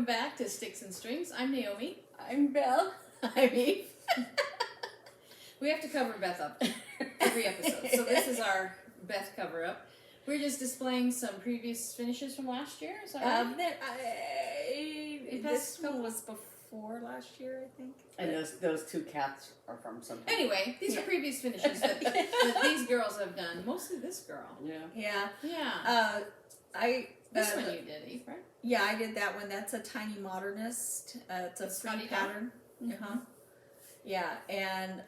back to Sticks and Strings. I'm Naomi. I'm Belle. I'm Eve. We have to cover Beth up every episode. So this is our Beth cover up. We're just displaying some previous finishes from last year. Is that right? This one was before last year, I think. And those two cats are from something. Anyway, these are previous finishes that these girls have done. Mostly this girl. Yeah. Yeah. This one you did, Eve, right? Yeah, I did that one. That's a Tiny Modernist. It's a free pattern. Mm-hmm. Yeah, and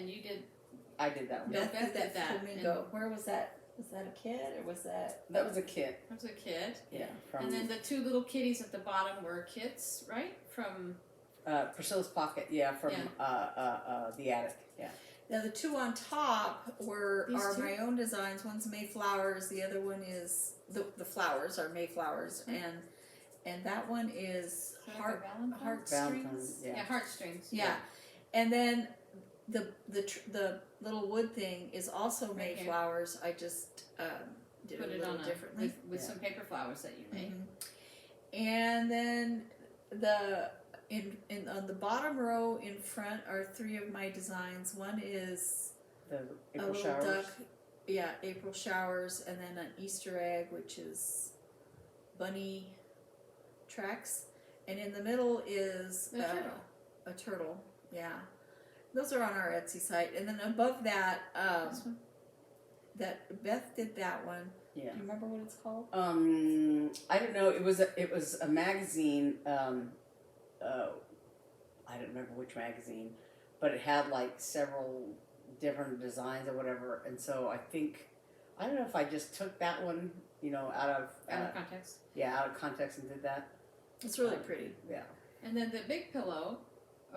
you did. I did that one. Beth did that flamingo. And where was that? Was that a kid or was that? That was a kit. That was a kid. Yeah. And then the two little kitties at the bottom were kits, right? From Priscilla's Pocket. Yeah, from the attic. Yeah. Now the two on top are two? my own designs. One's Mayflowers. The other one is the flowers are Mayflowers, and that one is heartstrings. Yeah, heartstrings. Yeah, and then the little wood thing is also Mayflowers. I just did Put it it a little on differently with some paper flowers that you made. And then on the bottom row in front are three of my designs. One is The a April little showers. duck, April showers, and then an Easter egg, which is bunny tracks, and in the middle is a turtle. Yeah, those are on our Etsy site, and then above that, that Beth did that one. Yeah. Do you remember what it's called? I don't know. It was a magazine. I don't remember which magazine, but it had like several different designs or whatever. And so I don't know if I just took that one, out of context. Yeah, out of context and did that. It's really pretty. Yeah. And then the big pillow.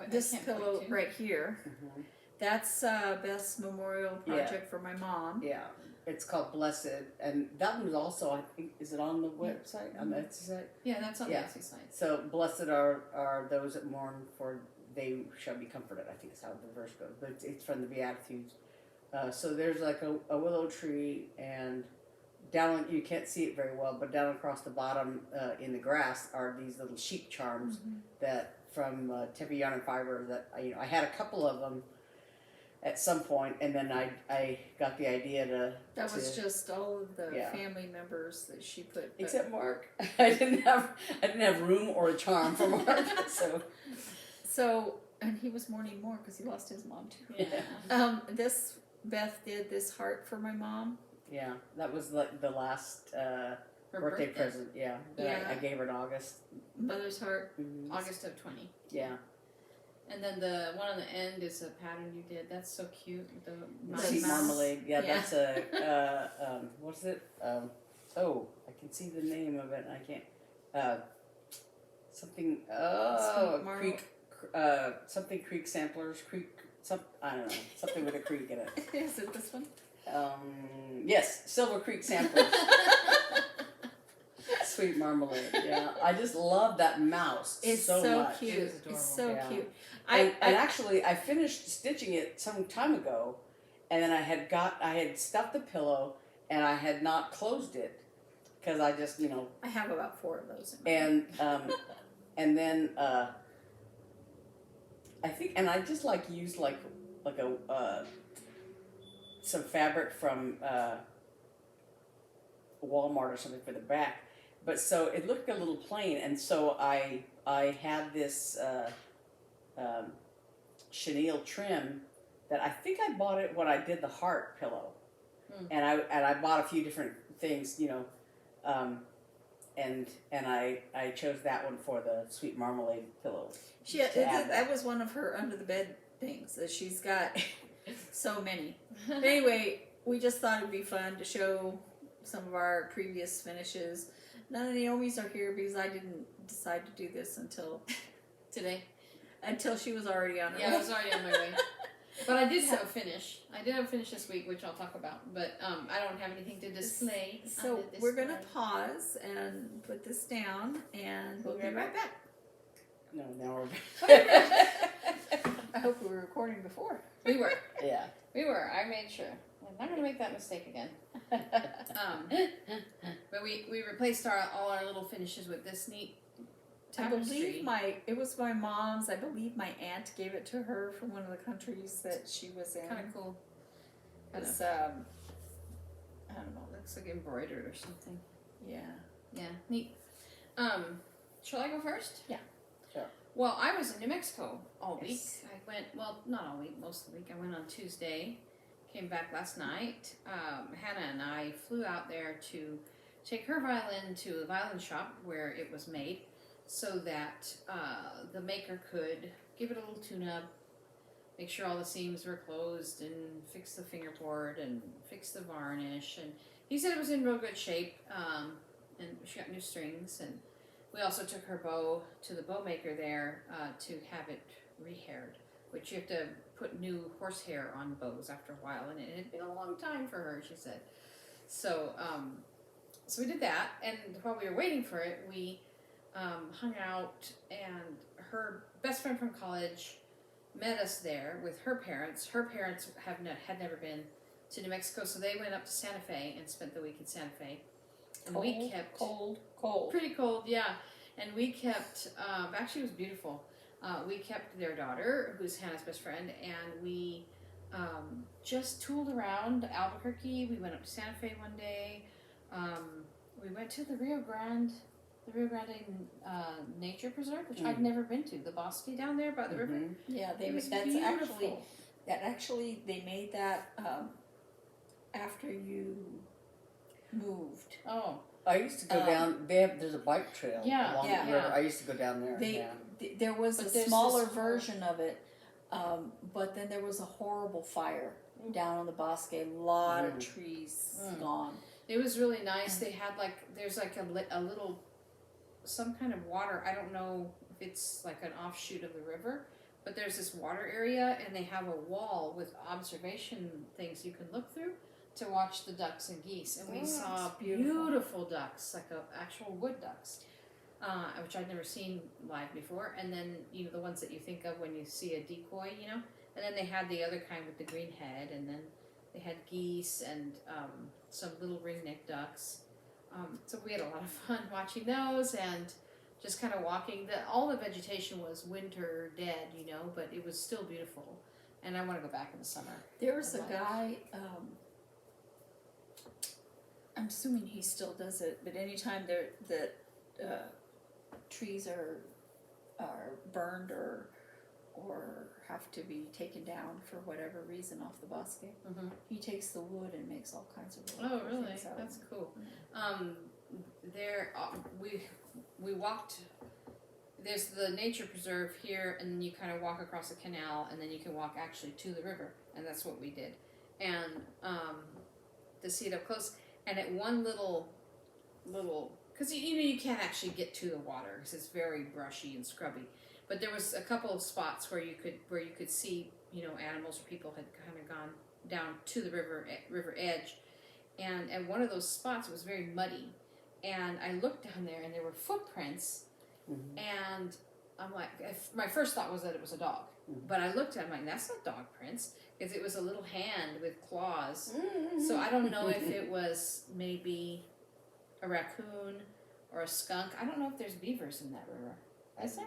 This pillow right here. Mm-hmm. That's Beth's memorial project for my mom. Yeah. It's called Blessed, and that one was also, I think, is it on the website, on the Etsy site? Yeah, that's on the Etsy site. So, blessed are those that mourn, for they shall be comforted, I think is how the verse goes, but it's from the Beatitudes. So there's like a willow tree, and down, you can't see it very well, but down across the bottom in the grass are these little sheep charms that from Tempe Yarn and Fiber that, I had a couple of them at some point, and then I got the idea to. That was just all of the family members that she put. Except Mark. I didn't have room or a charm for Mark. So and he was mourning more because he lost his mom too. Yeah. This Beth did this heart for my mom. Yeah, that was like the last birthday present. Yeah, that I gave her in August. Mother's heart. Mm-hmm. August of 20. Yeah. And then the one on the end is a pattern you did. That's so cute. The Sweet marmalade. Yeah, that's a what's it? I can see the name of it. I can't. Something. Creek. Something creek samplers. I don't know. Something with a creek in it. Is it this one? Yes, Silver Creek samplers. Sweet marmalade. Yeah, I just love that mouse. It's so much. Cute. It is adorable. It's so cute. And actually, I finished stitching it some time ago, and then I had stuffed the pillow, and I had not closed it because I just I have about 4 of those. And then I think, and I just used like a some fabric from Walmart or something for the back, but so it looked a little plain, and so I had this chenille trim that I think I bought it when I did the heart pillow, and I bought a few different things, and I chose that one for the sweet marmalade pillow. That was one of her under the bed things. That she's got so many. But anyway, we just thought it'd be fun to show some of our previous finishes. None of Naomi's are here because I didn't decide to do this until today. Until she was already on her way. Yeah, I was already on my way. But I did have a finish. I did have a finish this week, which I'll talk about. But I don't have anything to display. So we're going to pause and put this down, and we'll be right back. No, now we're back. I hope we were recording before. We were. Yeah. We were. I made sure. I'm not going to make that mistake again. But we replaced all our little finishes with this neat I tapestry. believe it was my mom's. I believe my aunt gave it to her from one of the countries that she was in. Kind of cool. It's I don't know. Looks like embroidered or something. Yeah. Yeah, neat. Shall I go first? Yeah. Sure. Well, I was in New Mexico all week. Yes. I went, well, not all week, most of the week. I went on Tuesday, came back last night. Hannah and I flew out there to take her violin to a violin shop where it was made so that the maker could give it a little tune-up, make sure all the seams were closed and fix the fingerboard and fix the varnish. And he said it was in real good shape, and she got new strings. And we also took her bow to the bow maker there to have it rehaired, which you have to put new horsehair on bows after a while, and it had been a long time for her, she said. So, so we did that, and while we were waiting for it, we hung out, and her best friend from college met us there with her parents. Her parents had never been to New Mexico, so they went up to Santa Fe and spent the week in Santa Fe. And we kept cold. pretty cold, yeah. And we kept actually it was beautiful. We kept their daughter, who's Hannah's best friend, and we just tooled around Albuquerque. We went up to Santa Fe one day. We went to the Rio Grande Nature Preserve, which I'd never been to. The bosque down there by the river. Yeah, It was that's beautiful. actually they made that after you moved. Oh, I used to go down. There's a bike trail Yeah, along yeah. the river. I used to go down there. There was But a there's smaller this whole- version of it, but then there was a horrible fire down on the bosque. A lot of trees gone. it was really nice. They had there's a little, some kind of water. I don't know if it's like an offshoot of the river, but there's this water area, and they have a wall with observation things you can look through to watch the ducks and geese. And we saw that's beautiful. beautiful ducks, like actual wood ducks, which I'd never seen live before. And then, the ones that you think of when you see a decoy, And then they had the other kind with the green head, and then they had geese and some little ringneck ducks. So we had a lot of fun watching those and just kind of walking. All the vegetation was winter dead, but it was still beautiful. And I want to go back in the summer. There was a Life. guy, I'm assuming he still does it, but anytime the trees are burned or have to be taken down for whatever reason off the bosque, Mm-hmm. he takes the wood and makes all kinds of Oh, cool really? things out of That's it. cool. We walked. There's the nature preserve here, and then you kind of walk across a canal, and then you can walk actually to the river, and that's what we did. And to see it up close, and at one little, because you can't actually get to the water because it's very brushy and scrubby. But there was a couple of spots where you could see, animals or people had kind of gone down to the river edge, and at one of those spots it was very muddy, and I looked down there and there were footprints, and I'm like, my first thought was that it was a dog, but I looked at it, I'm like, that's not dog prints, because it was a little hand with claws, so I don't know if it was maybe a raccoon or a skunk. I don't know if there's beavers in that river. Is there?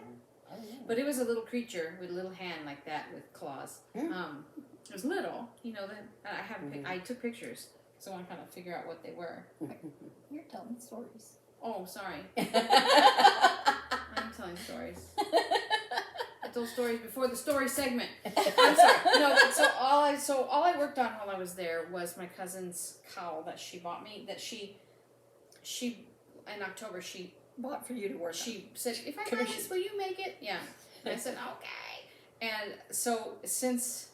I don't know. But it was a little creature with a little hand like that with claws. It was little, I took pictures, so I want to kind of figure out what they were. You're telling stories. Oh, sorry. I'm telling stories. I told stories before the story segment. I'm sorry. No, so all I worked on while I was there was my cousin's cowl that she bought me. That she in October she Bought for you to work on. She said, if I buy this, will you make it? Yeah. And I said, okay. And so since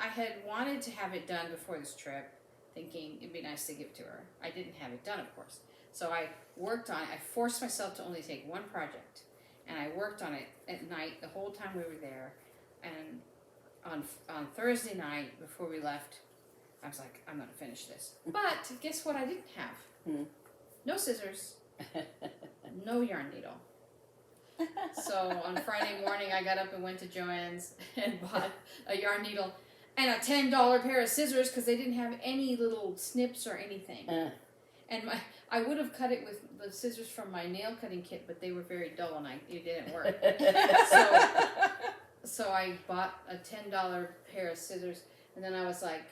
I had wanted to have it done before this trip, thinking it'd be nice to give it to her, I didn't have it done, of course. So I worked on it. I forced myself to only take one project. And I worked on it at night the whole time we were there. And on Thursday night, before we left, I was like, I'm going to finish this. But guess what I didn't have? No scissors. No yarn needle. So on Friday morning, I got up and went to Joann's and bought a yarn needle and a $10 pair of scissors because they didn't have any little snips or anything. And I would have cut it with the scissors from my nail cutting kit, but they were very dull and it didn't work. So I bought a $10 pair of scissors, and then I was like,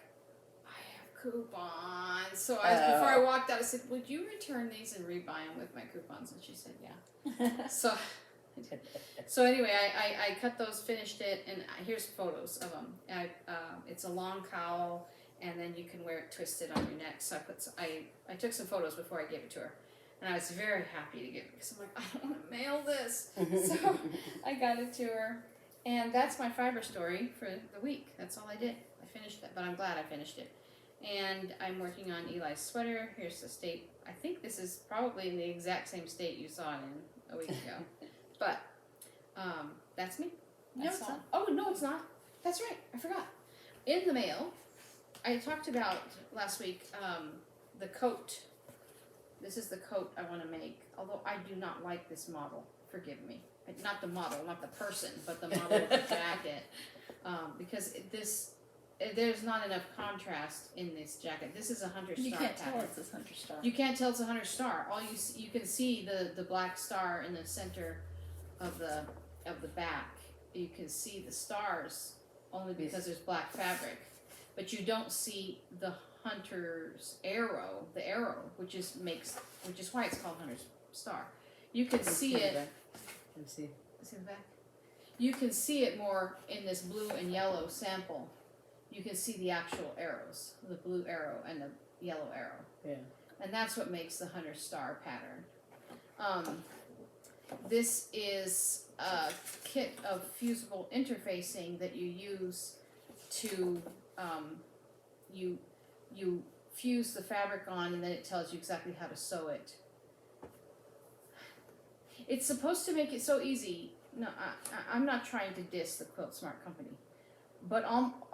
I have coupons. So before I walked out, I said, would you return these and rebuy them with my coupons? And she said, yeah. So anyway, I cut those, finished it, and here's photos of them. It's a long cowl, and then you can wear it twisted on your neck. So I took some photos before I gave it to her, and I was very happy to give it because I'm like, I don't want to mail this. So I got it to her, and that's my fiber story for the week. That's all I did. I finished it, but I'm glad I finished it. And I'm working on Eli's sweater. Here's the state. I think this is probably in the exact same state you saw it in a week ago. But that's me. No, it's not. Oh, no, it's not. That's right. I forgot. In the mail, I talked about last week the coat. This is the coat I want to make. Although I do not like this model. Forgive me. Not the model, not the person, but the model of the jacket. Because there's not enough contrast in this jacket. This is a 100 star. You can't pattern. tell it's a 100 star. You can't tell it's a 100 star. All you can see the black star in the center of the back. You can see the stars only because there's black fabric, but you don't see the hunter's arrow, which is why it's called 100 star. You can see it. Let's see. See the back. You can see it more in this blue and yellow sample. You can see the actual arrows, the blue arrow and the yellow arrow. Yeah. And that's what makes the 100 star pattern. This is a kit of fusible interfacing that you use to, you fuse the fabric on, and then it tells you exactly how to sew it. It's supposed to make it so easy. No, I'm not trying to diss the Quilt Smart company. But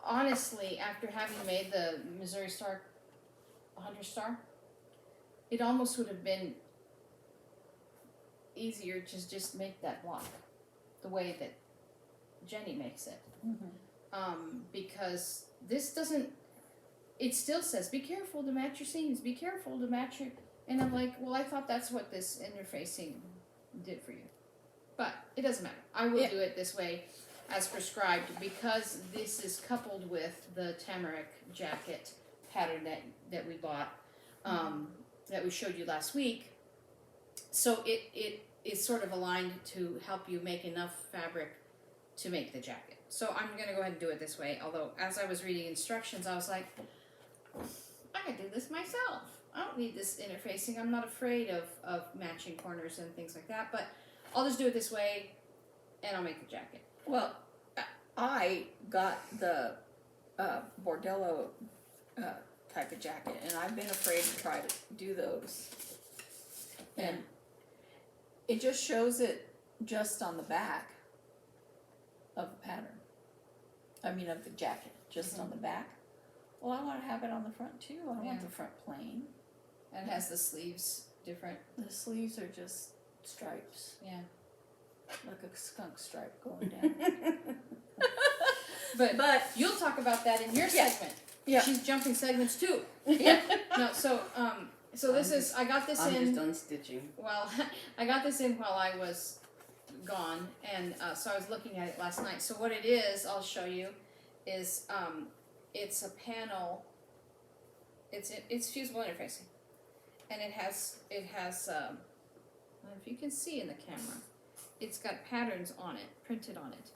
honestly, after having made the Missouri Star 100 star, it almost would have been easier to just make that block the way that Jenny makes it. Because this doesn't, it still says, be careful to match your seams, be careful to match your, and I'm like, well, I thought that's what this interfacing did for you. But it doesn't matter. I will do it this way as prescribed because this is coupled with the Tamarack jacket pattern that we bought, that we showed you last week. So it is sort of aligned to help you make enough fabric to make the jacket. So I'm going to go ahead and do it this way. Although as I was reading instructions, I was like, I can do this myself. I don't need this interfacing. I'm not afraid of matching corners and things like that. But I'll just do it this way, and I'll make the jacket. Well, I got the bordello type of jacket, and I've been afraid to try to do those. And it just shows it just on the back of the pattern. I mean, of the jacket, just on the back. Well, I want to have it on the front too. I don't want the front plain. And it has the sleeves different. The sleeves are just stripes. Yeah. Like a skunk stripe going down. But you'll talk about that in your segment. Yeah. She's jumping segments too. Yeah. No, so I got this in. I'm just unstitching. Well, I got this in while I was gone, and so I was looking at it last night. So what it is, I'll show you, is it's a panel. It's fusible interfacing, and it has I don't know if you can see in the camera. It's got patterns on it, printed on it.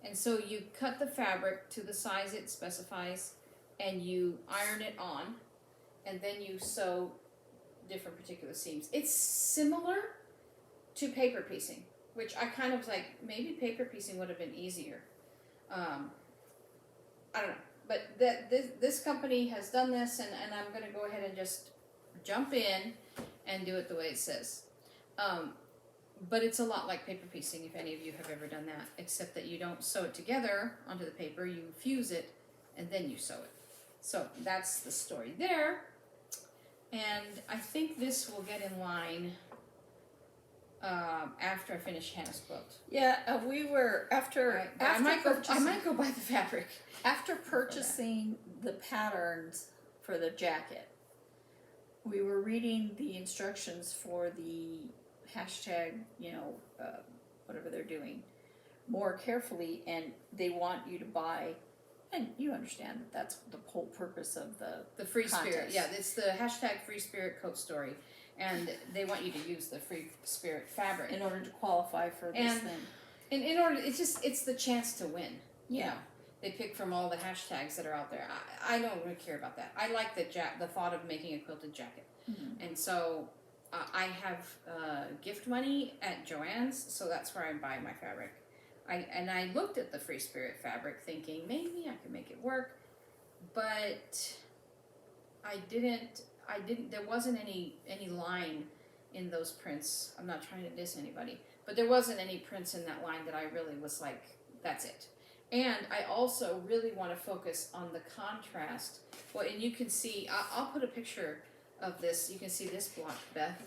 And so you cut the fabric to the size it specifies, and you iron it on, and then you sew different particular seams. It's similar to paper piecing, which I kind of was like, maybe paper piecing would have been easier. I don't know. But this company has done this, and I'm going to go ahead and just jump in and do it the way it says. But it's a lot like paper piecing, if any of you have ever done that, except that you don't sew it together onto the paper, you fuse it, and then you sew it. So that's the story there. And I think this will get in line after I finish Hannah's quilt. Yeah, we were, after I might go buy the fabric. After purchasing the patterns for the jacket, we were reading the instructions for the hashtag, whatever they're doing, more carefully, and they want you to buy, and you understand that that's the whole purpose of The Free Spirit, contest. yeah, it's the hashtag Free Spirit coat story, and they want you to use the Free Spirit fabric. in order to qualify for this And- thing. In order, it's the chance to win. You Yeah. know, they pick from all the hashtags that are out there. I don't really care about that. I like the thought of making a quilted jacket, and so I have gift money at Joann's, so that's where I buy my fabric. I looked at the Free Spirit fabric, thinking maybe I could make it work, but I didn't. There wasn't any line in those prints. I'm not trying to diss anybody, but there wasn't any prints in that line that I really was like, that's it. And I also really want to focus on the contrast. Well, and you can see, I'll put a picture of this. You can see this block, Beth,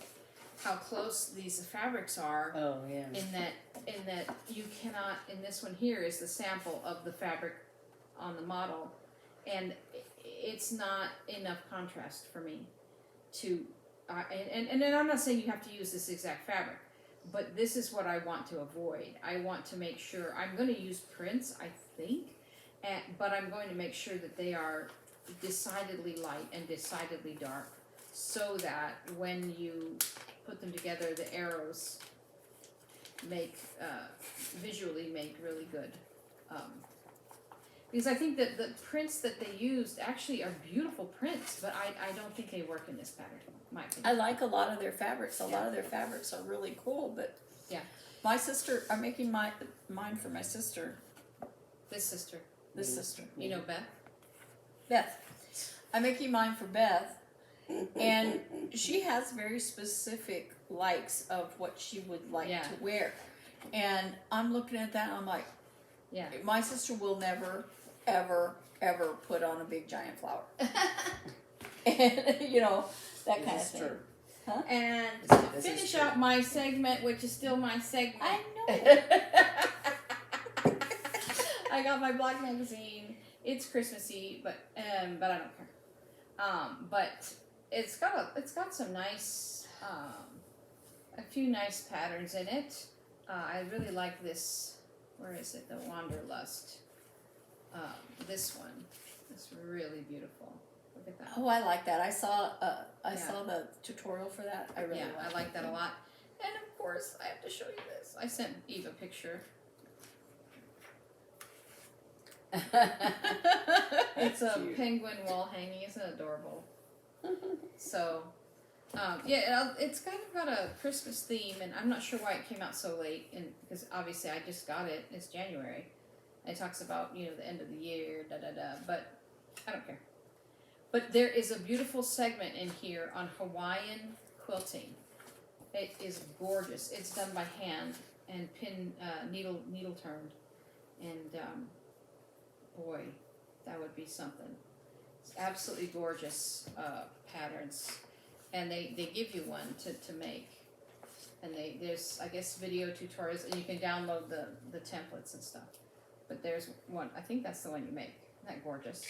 how close these fabrics are. Oh, yeah. In that you cannot. In this one here is the sample of the fabric on the model, and it's not enough contrast for me to. And I'm not saying you have to use this exact fabric, but this is what I want to avoid. I want to make sure I'm going to use prints, I think, but I'm going to make sure that they are decidedly light and decidedly dark, so that when you put them together, the arrows visually make really good. Because I think that the prints that they used actually are beautiful prints, but I don't think they work in this pattern, in my opinion. I like a lot of their fabrics. A lot of their fabrics are really cool, but Yeah. my sister, I'm making mine for my sister. This sister, This sister, you know Beth? Beth. I'm making mine for Beth, and she has very specific likes of what she would like Yeah. to wear. And I'm looking at that and I'm like, Yeah. my sister will never, ever, ever put on a big giant flower. And, that kind of This is thing. true. And This to is finish true. out my segment, which is still my segment, I know. I got my black magazine. It's Christmassy, but I don't care. But it's got some nice, a few nice patterns in it. I really like this. Where is it? The Wanderlust. This one. It's really beautiful. Look at that. Oh, I like that. I saw saw the tutorial for that. I really I like that a lot. And of course, I have to show you this. I sent Eve a picture. It's a Cute. penguin wall hanging. Isn't it adorable? So, it's kind of got a Christmas theme, and I'm not sure why it came out so late. And because obviously I just got it. It's January. And it talks about the end of the year, But I don't care. But there is a beautiful segment in here on Hawaiian quilting. It is gorgeous. It's done by hand and pin needle turned, and boy, that would be something. It's absolutely gorgeous patterns, and they give you one to make, and there's I guess video tutorials, and you can download the templates and stuff. But there's one. I think that's the one you make. Isn't that gorgeous?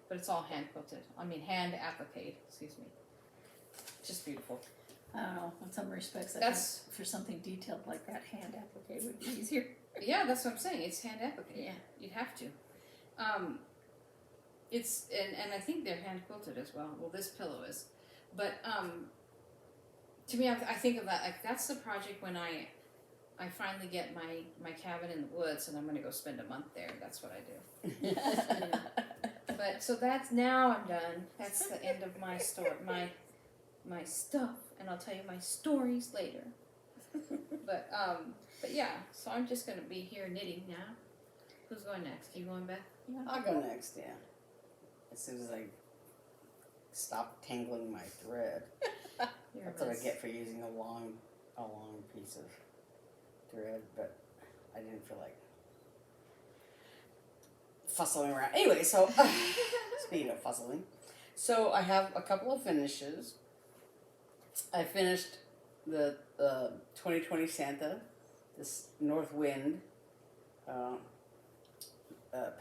But it's all hand quilted. I mean hand appliqued. Excuse me. Just beautiful. I don't know. In some respects, I That's- think for something detailed like that, hand applique would be easier. Yeah, that's what I'm saying. It's hand appliqued. Yeah. You'd have to. It's and I think they're hand quilted as well. Well, this pillow is, but to me, I think of that like that's the project when I finally get my cabin in the woods and I'm gonna go spend a month there. That's what I do. But so that's now I'm done. That's the end of my story, my stuff, and I'll tell you my stories later. But yeah, so I'm just gonna be here knitting now. Who's going next? You going, Beth? I'll go next, yeah. As soon as I stop tangling my thread. Here That's it what I is. get for using a long piece of thread, but I didn't feel like fussing around. Anyway, so speaking of fussing, so I have a couple of finishes. I finished the 2020 Santa, this North Wind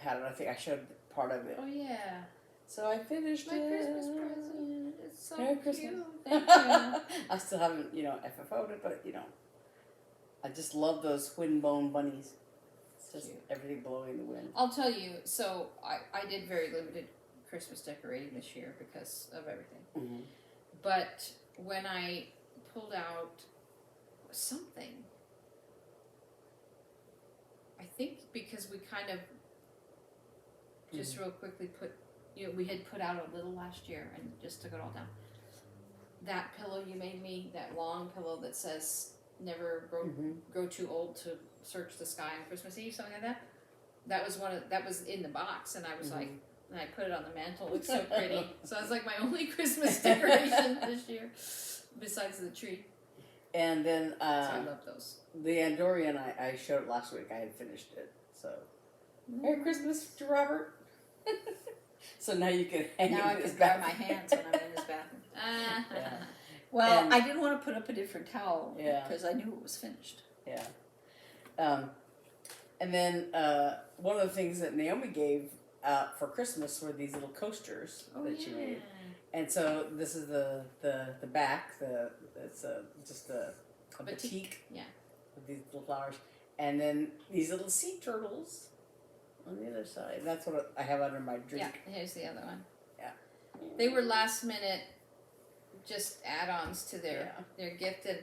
pattern. I think I showed part of it. Oh yeah. So I finished My it. Christmas present. It's so Merry cute. Christmas. Thank you. I still haven't, FFO'd it, but, I just love those windbone bunnies. It's just Cute. everything blowing in the wind. I'll tell you, so I did very limited Christmas decorating this year because of everything. Mm-hmm. But when I pulled out something, I think because we kind of just real quickly we had put out a little last year and just took it all down. That pillow you made me, that long pillow that says never grow too old to search the sky on Christmas Eve, something like that. That was in the box, and I was like, and I put it on the mantle. It looks so pretty. So it's like my only Christmas decoration this year, besides the tree. And then So I love those. the Andorian, I showed last week. I had finished it. So Merry Christmas to Robert. So now you can hang Now I it in his can dry bathroom. my hands when I'm in his bathroom. Yeah. Well, And- I didn't want to put up a different towel Yeah. because I knew it was finished. Yeah. And then one of the things that Naomi gave out for Christmas were these little coasters that she made. And so this is the back. It's just a batik. Yeah. With these little flowers, and then these little sea turtles on the other side. That's what I have under my drink. Yeah, here's the other one. Yeah. They were last minute, just add-ons to their gift, and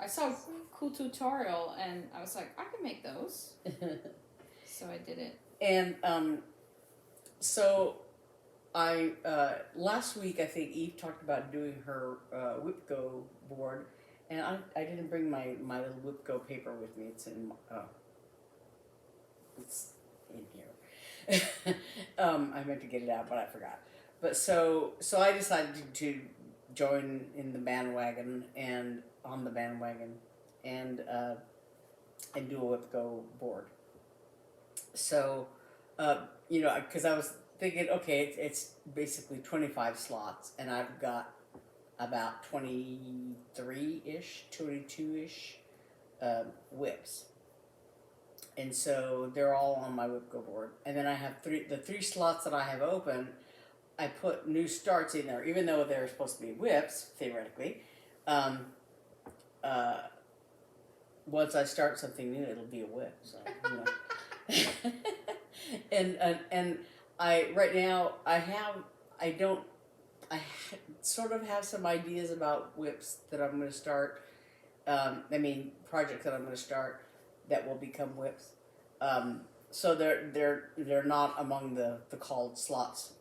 I saw a cool tutorial, and I was like, I can make those. So I did it. And so I last week I think Eve talked about doing her Whipco board, and I didn't bring my little Whipco paper with me. It's in here. I meant to get it out, but I forgot. But so I decided to join in the bandwagon and on the bandwagon and do a Whipco board. So, because I was thinking, okay, it's basically 25 slots, and I've got about 23-ish, 22-ish whips. And so they're all on my Whipco board. And then I have the three slots that I have open, I put new starts in there, even though they're supposed to be whips, theoretically. Once I start something new, it'll be a whip. So, and I right now I sort of have some ideas about whips that I'm going to start. Projects that I'm going to start that will become whips. So they're not among the called slots,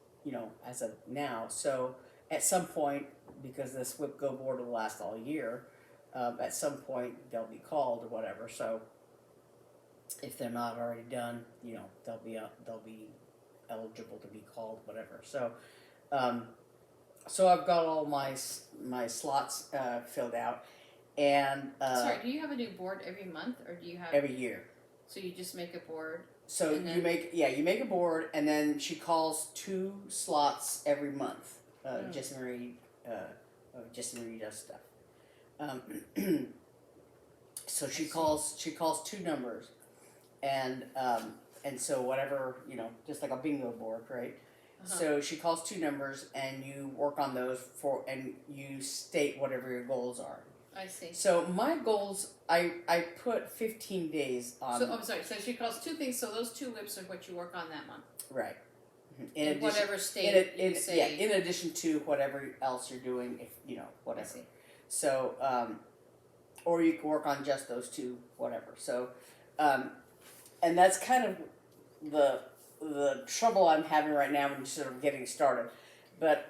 as of now. So at some point, because this Whipco board will last all year, at some point they'll be called or whatever. So if they're not already done, they'll be eligible to be called, whatever. So so I've got all my slots filled out, and Sorry, do you have a new board every month, or do you have every year. So you just make a board. So And you make a board, and then she calls 2 slots every month. Jessie Marie does stuff. So she calls 2 numbers, and so whatever, just like a bingo board, right? Uh-huh. So she calls 2 numbers, and you work on those and you state whatever your goals are. I see. So my goals, I put 15 days on. So I'm sorry. So she calls 2 things. So those 2 whips are what you work on that month. Right. In whatever state you say. Yeah, in addition to whatever else you're doing, if whatever. I see. So, or you can work on just those 2, whatever. So, and that's kind of the trouble I'm having right now when sort of getting started. But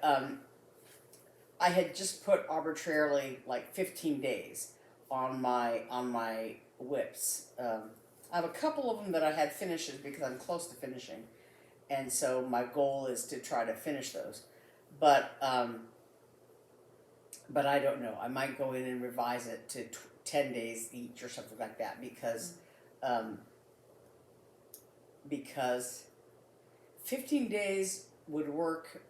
I had just put arbitrarily like 15 days on my whips. I have a couple of them that I had finishes because I'm close to finishing, and so my goal is to try to finish those. But I don't know. I might go in and revise it to 10 days each or something like that because 15 days would work.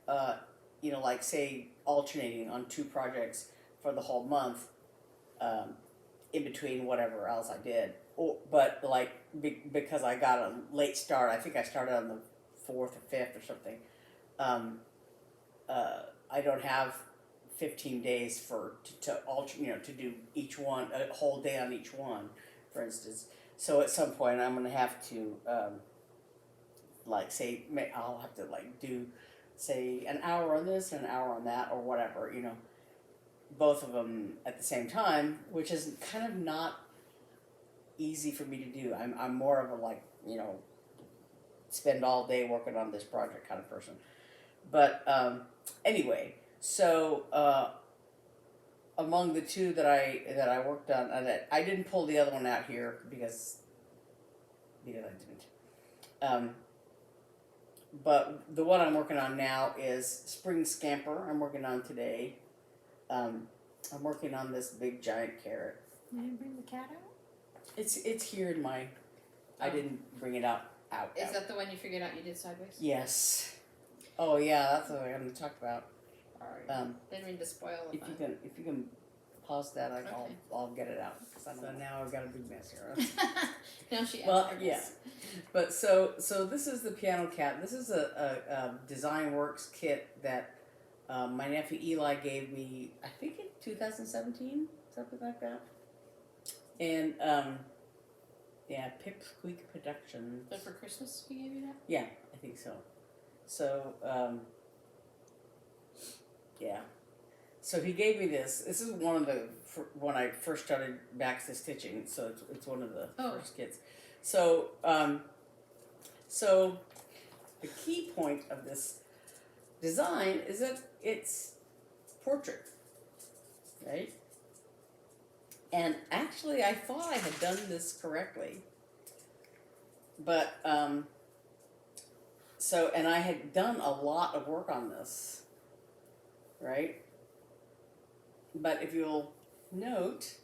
Like say alternating on 2 projects for the whole month, in between whatever else I did. But like because I got a late start, I think I started on the 4th or 5th or something. I don't have 15 days to alter, to do each one, a whole day on each one, for instance. So at some point I'm going to have to, I'll have to do, say, an hour on this and an hour on that or whatever, both of them at the same time, which is kind of not easy for me to do. I'm more of a spend all day working on this project kind of person. But anyway, so among the two that I worked on, and I didn't pull the other one out here because I didn't. But the one I'm working on now is Spring Scamper. I'm working on today. I'm working on this big giant carrot. You didn't bring the cat out? It's here in my. I didn't bring it out. Is that the one you figured out you did sideways? Yes. Oh yeah, that's what I'm going to talk about. Alright. Didn't mean to spoil the fun. If you can pause that, Okay. I'll get it out. So now I've got a big mess here. Now she Well, answers. yeah. But so this is the piano cat. This is a Design Works kit that my nephew Eli gave me. I think in 2017, something like that. And Pip Squeak Productions. So for Christmas he gave you that? Yeah, I think so. So yeah. So he gave me this. This is one of the when I first started back to stitching. So it's one of the first kits. So so the key point of this design is that it's portrait, right? And actually, I thought I had done this correctly, but and I had done a lot of work on this, right? But if you'll note,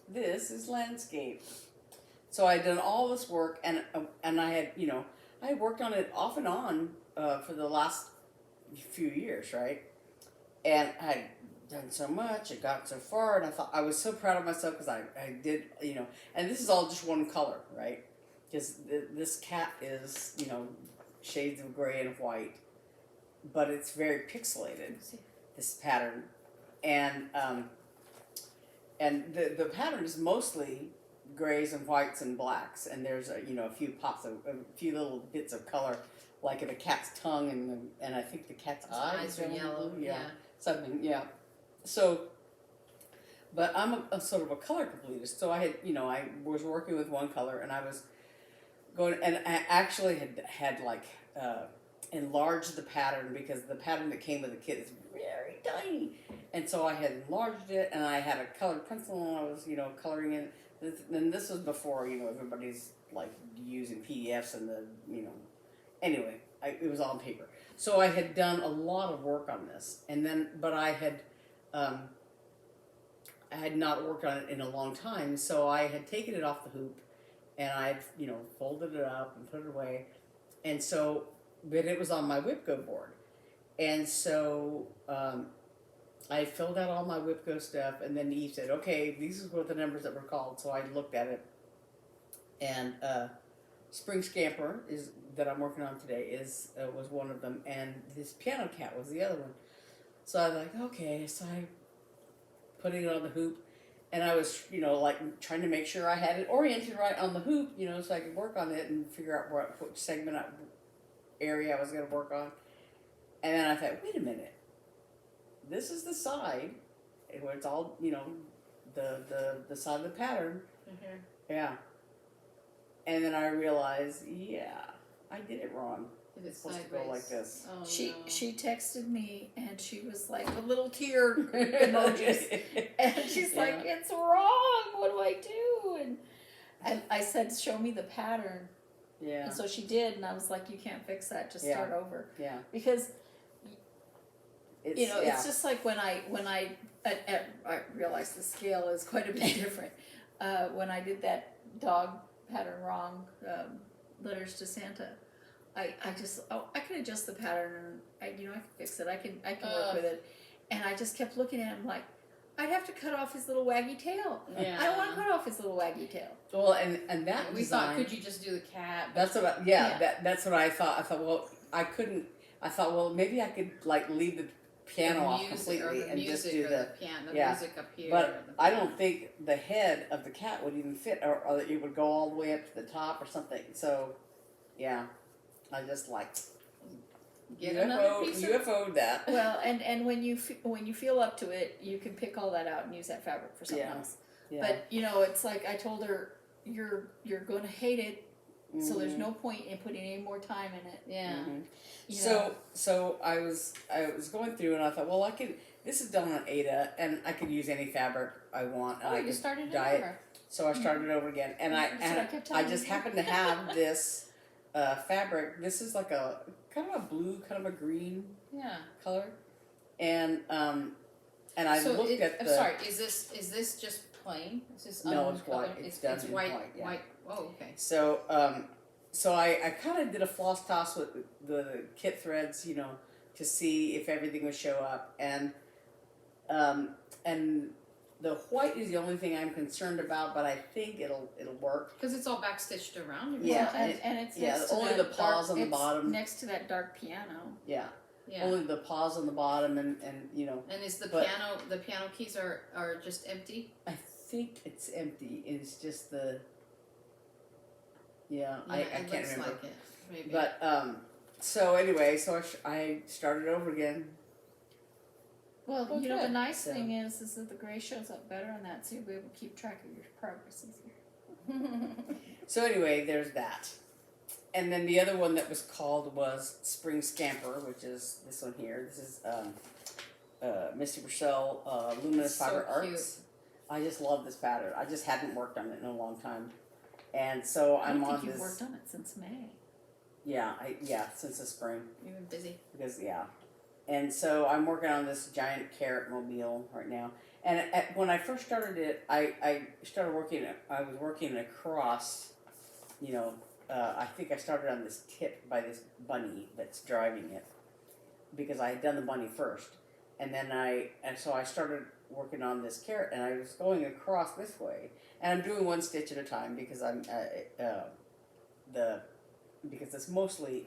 this is landscape. So I had done all this work, and I had, I had worked on it off and on for the last few years, right? And I had done so much, it got so far, and I thought I was so proud of myself because I did, and this is all just one color, right? Because this cat is, shades of gray and white, but it's very pixelated, this pattern. And the pattern is mostly grays and whites and blacks, and there's a few few little bits of color, like in a cat's tongue and I think the cat's eyes are yellow. Blue. Yeah, something. Yeah. So, but I'm a sort of a color completist. So I had I was working with one color, and I was going, and I actually had enlarged the pattern because the pattern that came with the kit is very tiny. And so I had enlarged it, and I had a colored pencil, and I was, coloring it. And this was before, everybody's using PDFs and anyway, it was all on paper. So I had done a lot of work on this, but I had not worked on it in a long time, so I had taken it off the hoop, and I had, folded it up and put it away, and so, but it was on my WIPGO board, and so, I filled out all my WIPGO stuff, and then Eve said, okay, these are what the numbers that were called. So I looked at it, and Spring Scamper that I'm working on today was one of them, and this piano cat was the other one. So I was like, okay, so I putting it on the hoop, and I was, trying to make sure I had it oriented right on the hoop, so I could work on it and figure out which segment area I was going to work on. And then I thought, wait a minute. This is the side where it's all, the side of the pattern. Mm-hmm. Yeah. And then I realized, I did it wrong. It's supposed to go like this. Oh, She texted me, and she was like a little tear emojis, and she's like, "It's wrong. What do I do?" And I said, "Show me the pattern." Yeah. And so she did, and I was like, "You can't fix that. Just start over." Yeah. Because it's just like when I realized the scale is quite a bit different. When I did that dog pattern wrong, letters to Santa, I can adjust the pattern, and I can fix it. I can work with it, and I just kept looking at him like, I'd have to cut off his little waggy tail. Yeah. I don't want to cut off his little waggy tail. Well, and that we design, thought, could you just do the cat? That's what. Yeah. That's what I thought. I thought, well, I couldn't. I thought, well, maybe I could like leave the piano off completely and just do the piano, yeah. music up here. But I don't think the head of the cat would even fit, or that it would go all the way up to the top or something. So, yeah, I just like Get another piece of UFO'd that. Well, and when you feel up to it, you can pick all that out and use that fabric for something else. Yeah. But it's like I told her, you're going to hate it, so there's no point in putting any more time in it. Yeah. Mm-hmm. So I was going through and I thought, well, this is done on Ada, and I could use any fabric I want. And I you started it dye over. So I started it over again, and I just happened to have this fabric. This is like a kind of a blue, kind of a green color, and I looked at the. I'm sorry. Is this just plain? Is this no, it's white. uncolored? It's done in white. white. Yeah. White. Oh, okay. So so I kind of did a floss toss with the kit threads, to see if everything would show up, and the white is the only thing I'm concerned about, but I think it'll work. Because it's all backstitched around. Yeah, and it's next to only that the paws dark, on the bottom. next to that dark piano. Yeah. Yeah. Only the paws on the bottom, and And is the piano keys are just empty? I think it's empty. It's just the. Yeah, Yeah, I it can't looks remember. like it. Maybe. But so anyway, so I started over again. Well, Oh, the good. nice So- thing is that the gray shows up better on that, so you'll be able to keep track of your progress easier. So anyway, there's that. And then the other one that was called was Spring Scamper, which is this one here. This is Misty Purcell Luminous So Fiber cute. Arts. I just love this pattern. I just hadn't worked on it in a long time. And so I I'm don't on think you've this. worked on it since May. Yeah, since the spring. You've been busy. Because and so I'm working on this giant carrot mobile right now. And when I first started it, I was working across, I think I started on this tip by this bunny that's driving it, because I had done the bunny first, and then so I started working on this carrot, and I was going across this way, and I'm doing one stitch at a time because I'm because it's mostly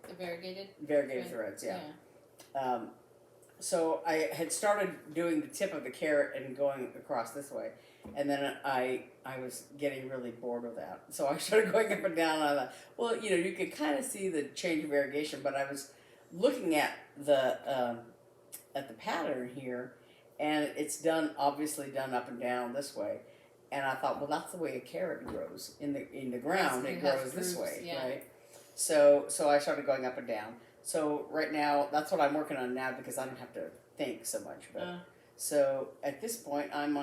The variegated. variegated threads, so I had started doing the tip of the carrot and going across this way, and then I was getting really bored with that. So I started going up and down. And I thought, well, you could kind of see the change of variegation, but I was looking at the pattern here, and it's obviously done up and down this way. And I thought, well, that's the way a carrot grows in the ground. It grows this way, right? So I started going up and down. So right now, that's what I'm working on now, because I don't have to think so much. But so at this point, I'm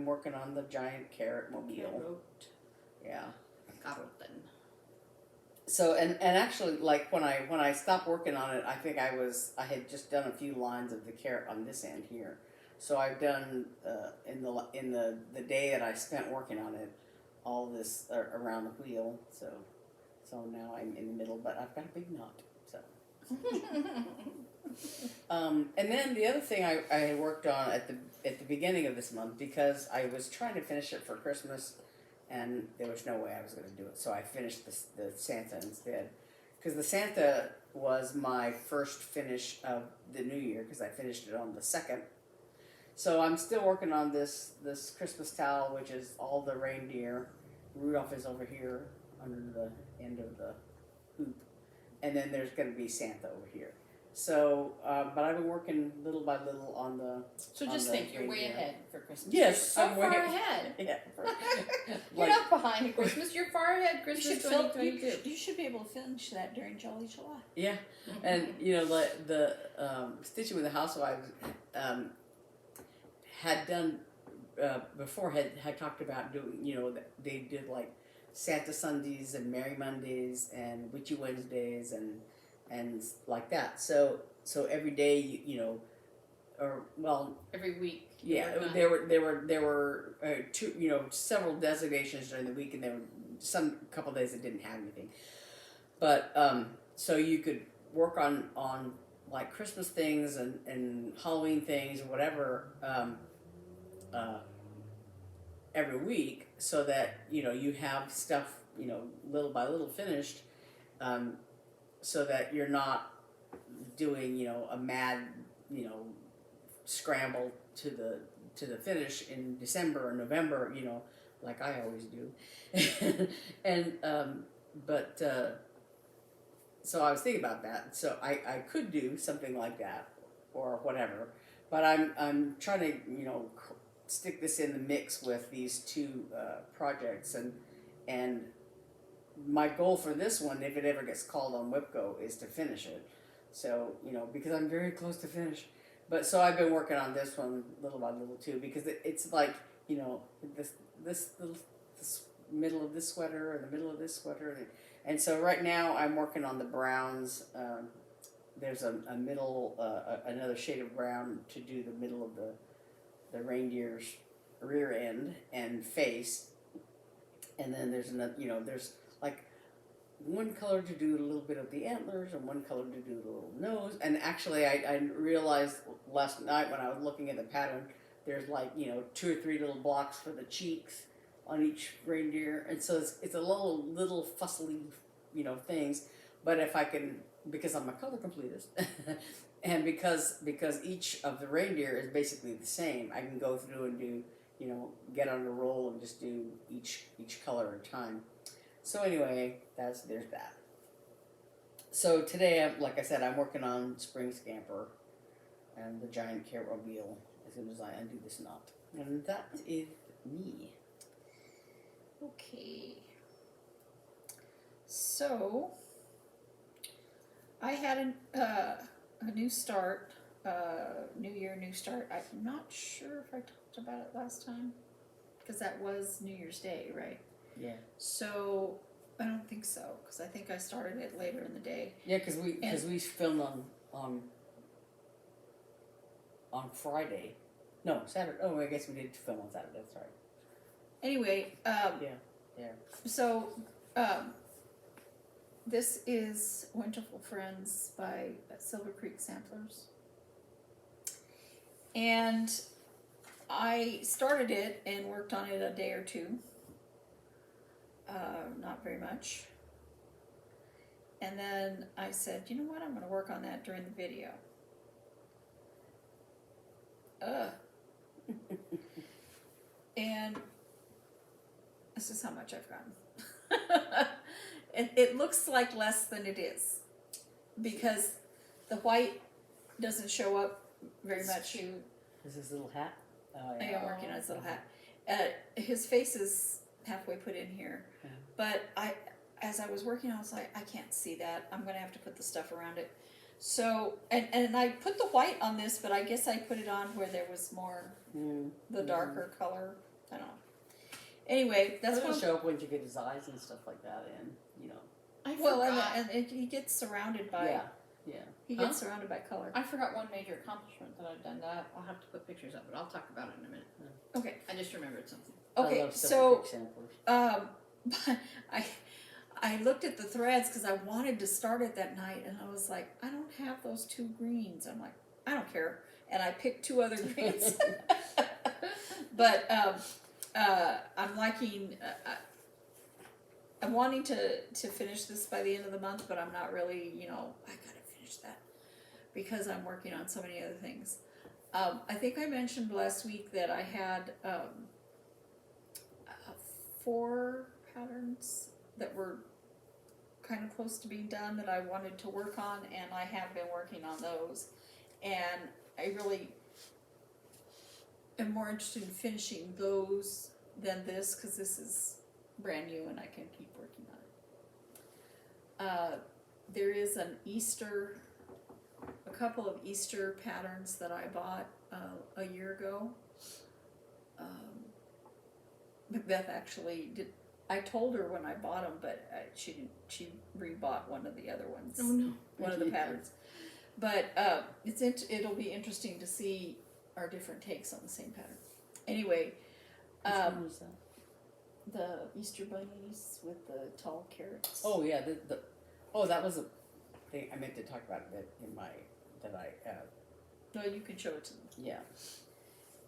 working on the giant carrot mobile. Yeah. Caroten. So and actually, like when I stopped working on it, I think I had just done a few lines of the carrot on this end here. So I've done in the day that I spent working on it, all this around the wheel. So now I'm in the middle, but I've got a big knot. So. And then the other thing I worked on at the beginning of this month, because I was trying to finish it for Christmas, and there was no way I was going to do it. So I finished the Santa instead, because the Santa was my first finish of the new year, because I finished it on the 2nd. So I'm still working on this Christmas towel, which is all the reindeer. Rudolph is over here under the end of the hoop, and then there's going to be Santa over here. So, but I've been working little by little on the. So on just the think, you're way reindeer. ahead for Christmas. Yes, you're I'm so way far ahead. Yeah. You're not behind Christmas. You're far ahead. You Christmas should, 2022. you should be able to finish that during Jolly July. Yeah, and the Stitching with the Housewives had done before had talked about doing they did like Santa Sundays and Merry Mondays and Witchy Wednesdays and like that. So every day or well Every week. yeah there were two several designations during the week, and there were couple days that didn't have anything, but so you could work on like Christmas things and Halloween things or whatever every week, so that you have stuff little by little finished, so that you're not doing, a mad, scramble to the finish in December or November, like I always do. And so I was thinking about that. So I could do something like that or whatever, but I'm trying to stick this in the mix with these two projects, and my goal for this one, if it ever gets called on WIPCO, is to finish it. So because I'm very close to finish, but so I've been working on this one little by little too, because it's like this middle of this sweater and the middle of this sweater, and so right now I'm working on the browns. There's a middle, another shade of brown to do the middle of the reindeer's rear end and face, and then there's another, there's like one color to do a little bit of the antlers and one color to do the little nose. And actually I realized last night when I was looking at the pattern, there's like 2 or 3 little blocks for the cheeks on each reindeer, and so it's a little fussily things, but if I can, because I'm a color completist and because each of the reindeer is basically the same, I can go through and do get on a roll and just do each color at a time. So anyway, there's that. So today, like I said, I'm working on Spring Scamper and the giant carrot wheel as soon as I undo this knot. And that is me. Okay. So, I had a new start, new year, new start. I'm not sure if I talked about it last time, because that was New Year's Day, right? Yeah. So, I don't think so, because I think I started it later in the day. Yeah, because we filmed on Friday. No, Saturday. Oh, I guess we did film on Saturday. That's right. Anyway, Yeah. so, this is Wonderful Friends by Silver Creek Samplers. And I started it and worked on it a day or two. Not very much. And then I said, you know what, I'm going to work on that during the video. And this is how much I've gotten. It looks like less than it is, because the white doesn't show up very much. Cute. Is his little hat? Oh, I yeah. am working on his little hat. His face is halfway put in here, but as I was working, I was like, I can't see that. I'm going to have to put the stuff around it. So, and I put the white on this, but I guess I put it on where there was more, the darker color. I don't know. Anyway, that's It'll what show up when you get his eyes and stuff like that, and I well, forgot. and he gets surrounded by he gets surrounded by color. I forgot one major accomplishment that I've done. That I'll have to put pictures of it. I'll talk about it in a minute. Okay. I just remembered something. Okay, I love so Silver Creek samplers. I looked at the threads because I wanted to start it that night, and I was like, I don't have those 2 greens. I'm like, I don't care, and I picked 2 other greens. But I'm liking. I'm wanting to finish this by the end of the month, but I'm not really. I gotta finish that because I'm working on so many other things. I think I mentioned last week that I had 4 patterns that were kind of close to being done that I wanted to work on, and I have been working on those. And I really am more interested in finishing those than this, because this is brand new and I can keep working on it. There is a couple of Easter patterns that I bought a year ago. Beth actually did. I told her when I bought them, but she didn't. She rebought one of the other ones. Oh no! One of the patterns. But it'll be interesting to see our different takes on the same pattern. Anyway, Which one was that? the Easter bunnies with the tall carrots. Oh yeah, that was a thing I meant to talk about that No, you can show it to them. yeah.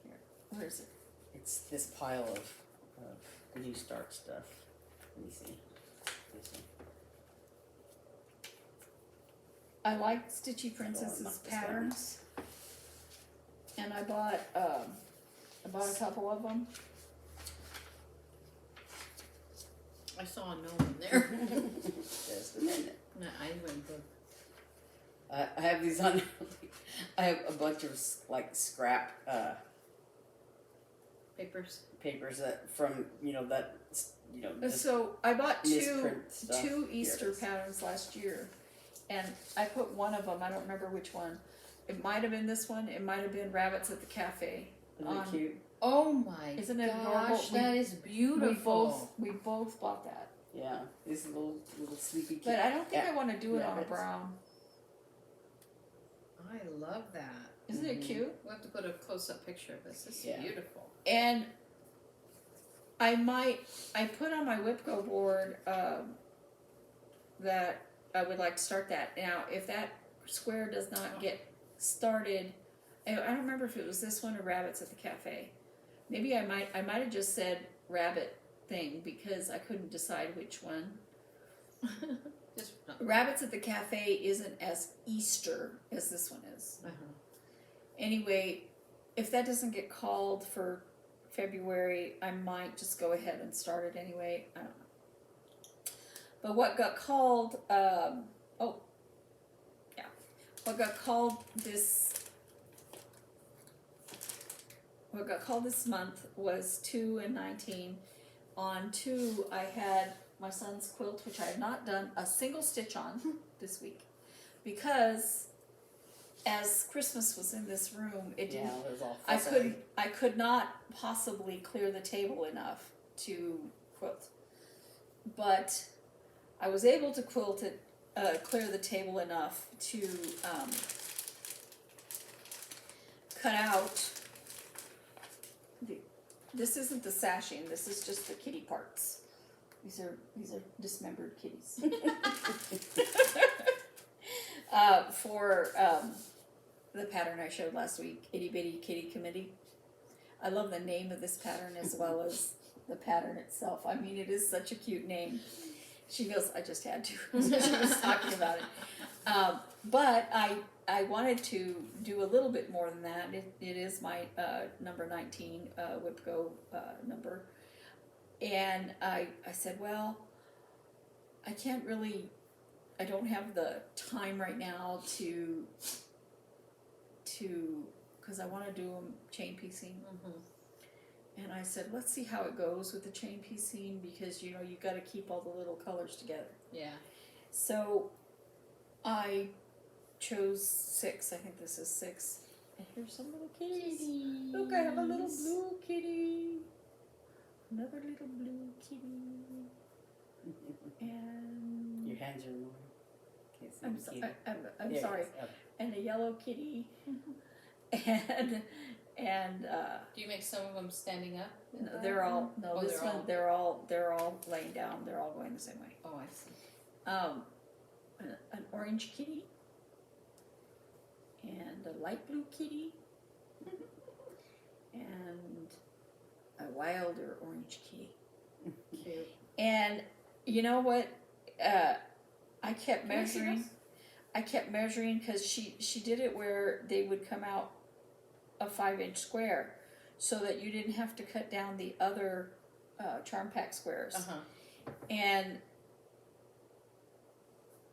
Here, where is it? It's this pile of new start stuff. Let me see. I like Stitchy Princess's knock this patterns, and I bought a couple of them. I saw a gnome in there. Just a minute. No, I went good. I have these on. I have a bunch of like scrap Papers. papers that from just So I bought misprint stuff. two Here it Easter is. patterns last year, and I put one of them. I don't remember which one. It might have been this one. It might have been Rabbits at the Cafe. Isn't it cute? Oh my Isn't it gosh, adorable? that is beautiful. We both bought that. Yeah, this little sleepy kid. But I don't think I want to do it on a Rabbits. brown. I love that. Isn't it cute? We'll have to put a close-up picture of this. This is Yeah. beautiful. And I put on my Whipco board that I would like to start that. Now, if that square does not get started, I don't remember if it was this one or Rabbits at the Cafe. Maybe I might have just said Rabbit thing because I couldn't decide which one. Just, Rabbits at the Cafe isn't as Easter as this one is. Anyway, if that doesn't get called for February, I might just go ahead and start it anyway. I don't know. But what got called, what got called this month was 2 and 19. On 2, I had my son's quilt, which I had not done a single stitch on this week, because as Christmas was in this room, it didn't. Yeah, it was all fussy. I could not possibly clear the table enough to quilt, but I was able to clear the table enough to cut out. This isn't the sashing. This is just the kitty parts. These are dismembered kitties. For the pattern I showed last week, Itty Bitty Kitty Committee. I love the name of this pattern as well as the pattern itself. I mean, it is such a cute name. She goes, I just had to. She was talking about it. But I wanted to do a little bit more than that. It is my number 19 Whipco number. And I said, well, I don't have the time right now to because I want to do them chain piecing. And I said, let's see how it goes with the chain piecing, because you got to keep all the little colors together. Yeah. So I chose 6. I think this is 6. And here's some little kitties. Look, I have a little blue kitty. Another little blue kitty. And Your hands are annoying. Can't see I'm, the so, kitty. I'm There it sorry. is. Oh. And a yellow kitty. and Do you make some of them standing up? no, they're all no. Oh, This they're one they're all laying down. They're all going the same way. Oh, I see. An orange kitty. And a light blue kitty. And a wilder orange kitty. Cute. And you know what? I kept measuring. I kept measuring because she did it where they would come out a 5-inch square, so that you didn't have to cut down the other charm pack squares. And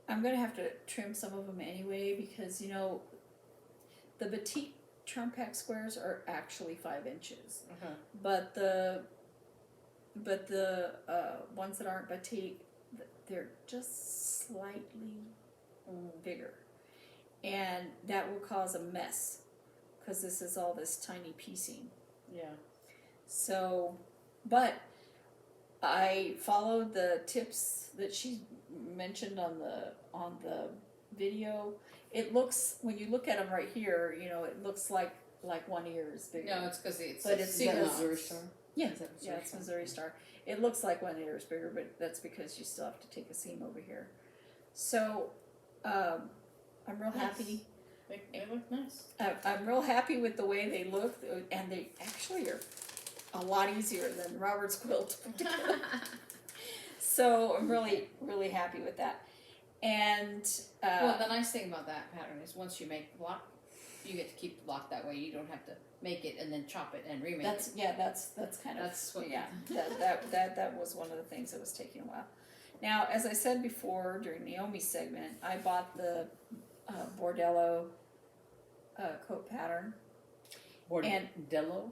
I'm gonna have to trim some of them anyway, because the batik charm pack squares are actually 5 inches, but the ones that aren't batik, they're just slightly bigger, and that will cause a mess because this is all this tiny piecing. Yeah. So, but I followed the tips that she mentioned on the video. It looks, when you look at them right here, it looks like one ear is bigger. No, it's because it's But a it's single because- Missouri Star? Yeah, Is that yeah, Missouri it's Star? Missouri Star. It looks like one ear is bigger, but that's because you still have to take a seam over here. So, I'm real happy. They look nice. I'm real happy with the way they look, and they actually are a lot easier than Robert's quilt. So I'm really, really happy with that. And Well, the nice thing about that pattern is once you make the block, you get to keep the block that way. You don't have to make it and then chop it and remake that's it. that's kind of That's what. yeah. That was one of the things that was taking a while. Now, as I said before during Naomi's segment, I bought the Bordello coat pattern. Bordello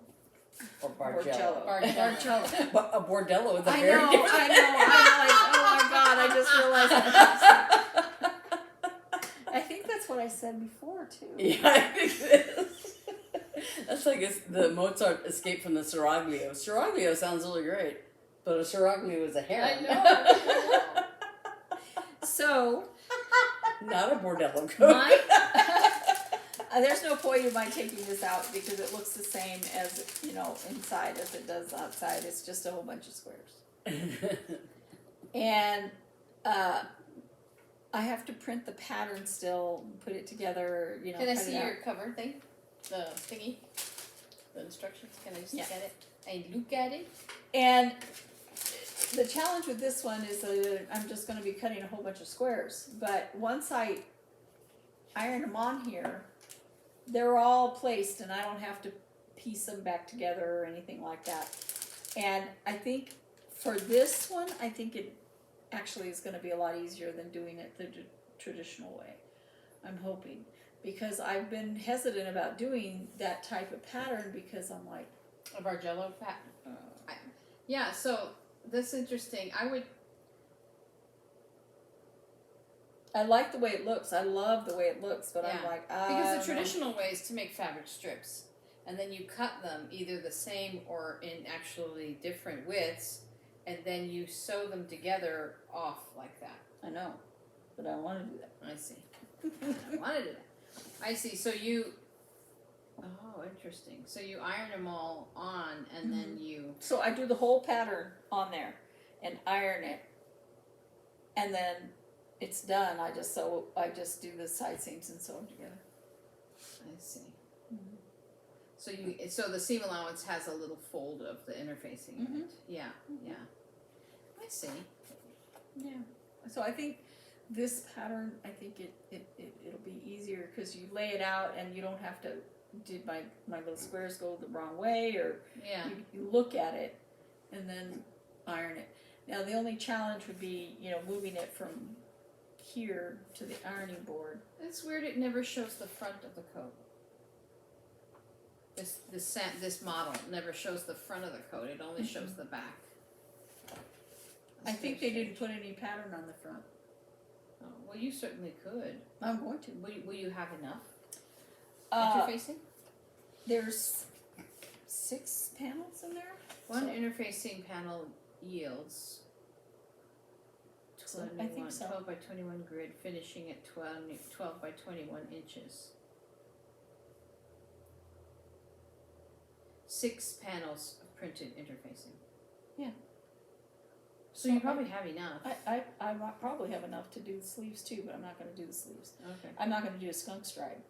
or Bargello? Bargello. But a bordello is a I very know, different. I know. I'm like, oh my god! I just realized that. I think that's what I said before too. Yeah, I think it is. That's like the Mozart Escape from the Seraglio. Seraglio sounds really great, but a Seraglio is a harem. I know. So, Not a bordello coat. there's no point in my taking this out because it looks the same as, inside as it does outside. It's just a whole bunch of squares. And I have to print the pattern still, put it together, Can I cut see it out. your cover thing? The thingy? The instructions? Can I just look Yeah. at it? I look at it? And the challenge with this one is that I'm just going to be cutting a whole bunch of squares. But once I iron them on here, they're all placed and I don't have to piece them back together or anything like that. And I think for this one, I think it actually is going to be a lot easier than doing it the traditional way. I'm hoping. Because I've been hesitant about doing that type of pattern because I'm like, A Bargello pattern? Yeah, so that's interesting. I like the way it looks. I love the way it looks, but I'm Yeah. like, Because the traditional way is to make fabric strips, and then you cut them either the same or in actually different widths, and then you sew them together off like that. I know, but I want to do that. I see. I want to do that. I see. So oh, interesting. So you iron them all on, and then you. So I do the whole pattern on there and iron it, and then it's done. I just do the side seams and sew them together. I see. So the seam allowance has a little fold of the interfacing in it. Yeah, yeah. I see. Yeah. So I think this pattern, I think it'll be easier because you lay it out and you don't have to. Did my little squares go the wrong way, or Yeah. you look at it and then iron it. Now the only challenge would be moving it from here to the ironing board. It's weird. It never shows the front of the coat. This model never shows the front of the coat. It only shows the back. I think they didn't put any pattern on the front. Oh, well, you certainly could. I'm going to. Will you have enough Uh, interfacing? There's 6 panels in there. One so- interfacing panel yields So, I think so. 12 by 21 grid, finishing at 12 by 21 inches. 6 panels of printed interfacing. Yeah. So you probably have enough. I might probably have enough to do the sleeves too, but I'm not going to do the sleeves. Okay. I'm not going to do a skunk stripe.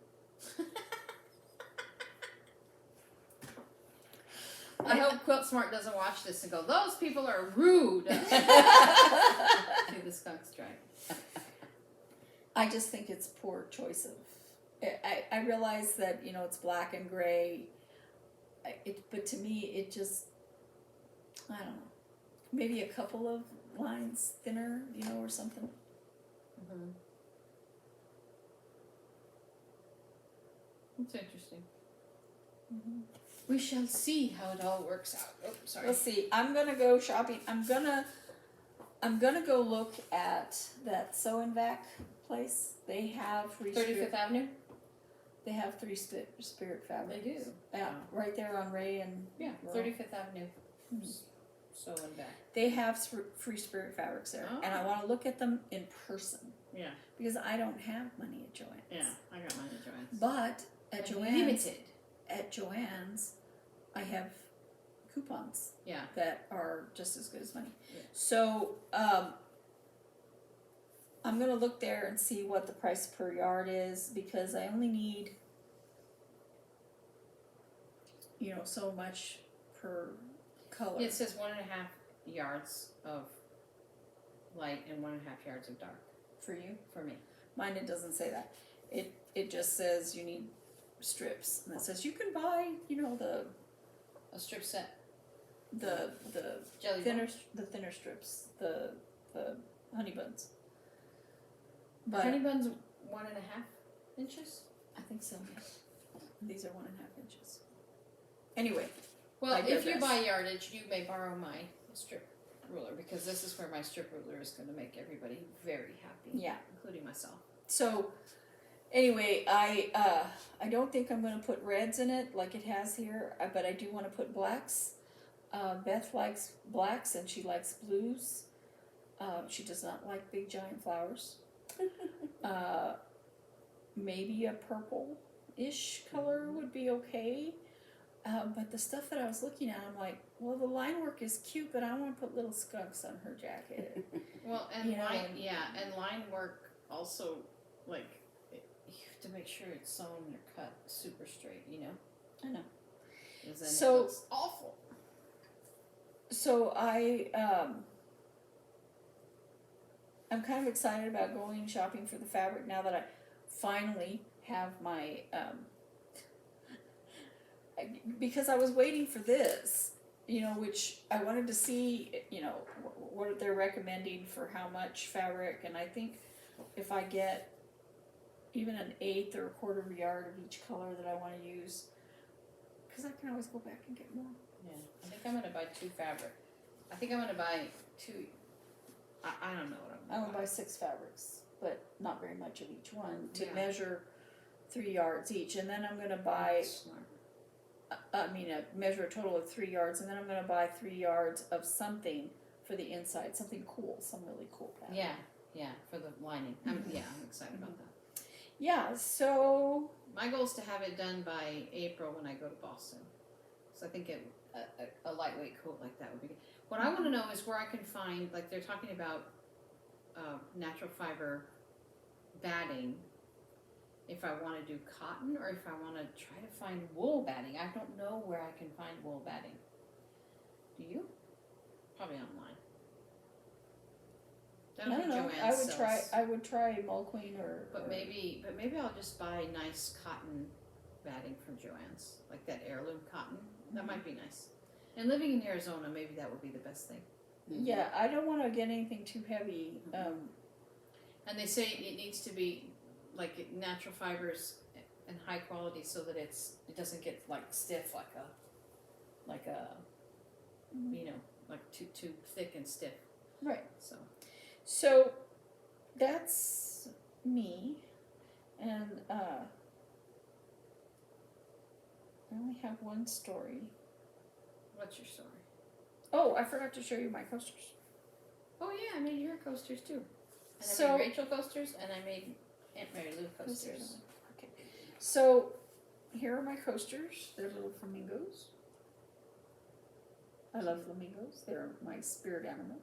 I hope Quilt Smart doesn't watch this and go, those people are rude. Do the skunk stripe. I just think it's poor choice of. I realize that it's black and gray. But to me it just, I don't know. Maybe a couple of lines thinner, or something. Mm-hmm. It's interesting. Mm-hmm. We shall see how it all works out. Oh, sorry. Let's see. I'm gonna go shopping. I'm gonna go look at that Sew and Vac place. They have 35th Avenue? They have Three Spirit Fabrics. They do. Yeah, right there on Ray and Yeah, Rural. 35th Avenue. Mhm. So and back. They have Free Spirit Fabrics there, and I Oh. want to look at them in person Yeah, because I don't have money at Joann's. yeah. I got mine at Joann's. But at Joann's, Limited. I have coupons Yeah. that are just as good as money. Yeah. So I'm gonna look there and see what the price per yard is because I only need so much per color. It says 1.5 yards of light and 1.5 yards of dark. for you. for me. Mine, it doesn't say that. It just says you need strips, and it says you can buy, you know, A strip set. the Jelly thinner strips, the honey buns. But Honey buns 1.5 inches. I think so. Yes. These are 1.5 inches. Anyway, Well, I if you digress. buy yardage, you may borrow my strip ruler because this is where my strip ruler is going to make everybody very happy. Yeah. Including myself. So anyway, I don't think I'm going to put reds in it like it has here, but I do want to put blacks. Beth likes blacks and she likes blues. She does not like big giant flowers. Maybe a purple-ish color would be okay. But the stuff that I was looking at, I'm like, well, the line work is cute, but I want to put little skunks on her jacket. Well, and You know, line, and line work also, like, you have to make sure it's sewn or cut super straight, you know? I know. 'Cause then So- it looks awful. So I'm kind of excited about going shopping for the fabric now that I finally have my because I was waiting for this, you know, which I wanted to see, you know, what they're recommending for how much fabric, and I think if I get even an 1/8 or 1/4 yard of each color that I want to use, because I can always go back and get more. Yeah. I think I'm going to buy 2 fabric. I think I'm going to buy 2. I don't know what I'm gonna buy 6 fabrics, but not very much of each one to Yeah. measure 3 yards each, and then I'm gonna buy. Smart. Measure a total of 3 yards, and then I'm gonna buy 3 yards of something for the inside, something cool, some really cool pattern. Yeah, for the lining. I'm excited about that. Yeah. So My goal is to have it done by April when I go to Boston. So I think a lightweight coat like that would be good. What I want to know is where I can find, like they're talking about natural fiber batting, if I want to do cotton or if I want to try to find wool batting. I don't know where I can find wool batting. Do you? Probably online. I don't know. Joanne sells. I would try Mole Queen But maybe I'll just buy nice cotton batting from Joann's, like that heirloom cotton. That might be nice. And living in Arizona, maybe that would be the best thing. Yeah, I don't want to get anything too heavy. And they say it needs to be like natural fibers and high quality, so that it doesn't get like stiff, like a you know, like too thick and stiff. Right. So that's me, and I only have one story. what's your story? Oh, I forgot to show you my coasters. Oh yeah, I made your coasters too. And I So- made Rachel coasters, and I made Aunt Mary Lou coasters. Okay. So here are my coasters. They're little flamingos. I love flamingos. They're my spirit animal.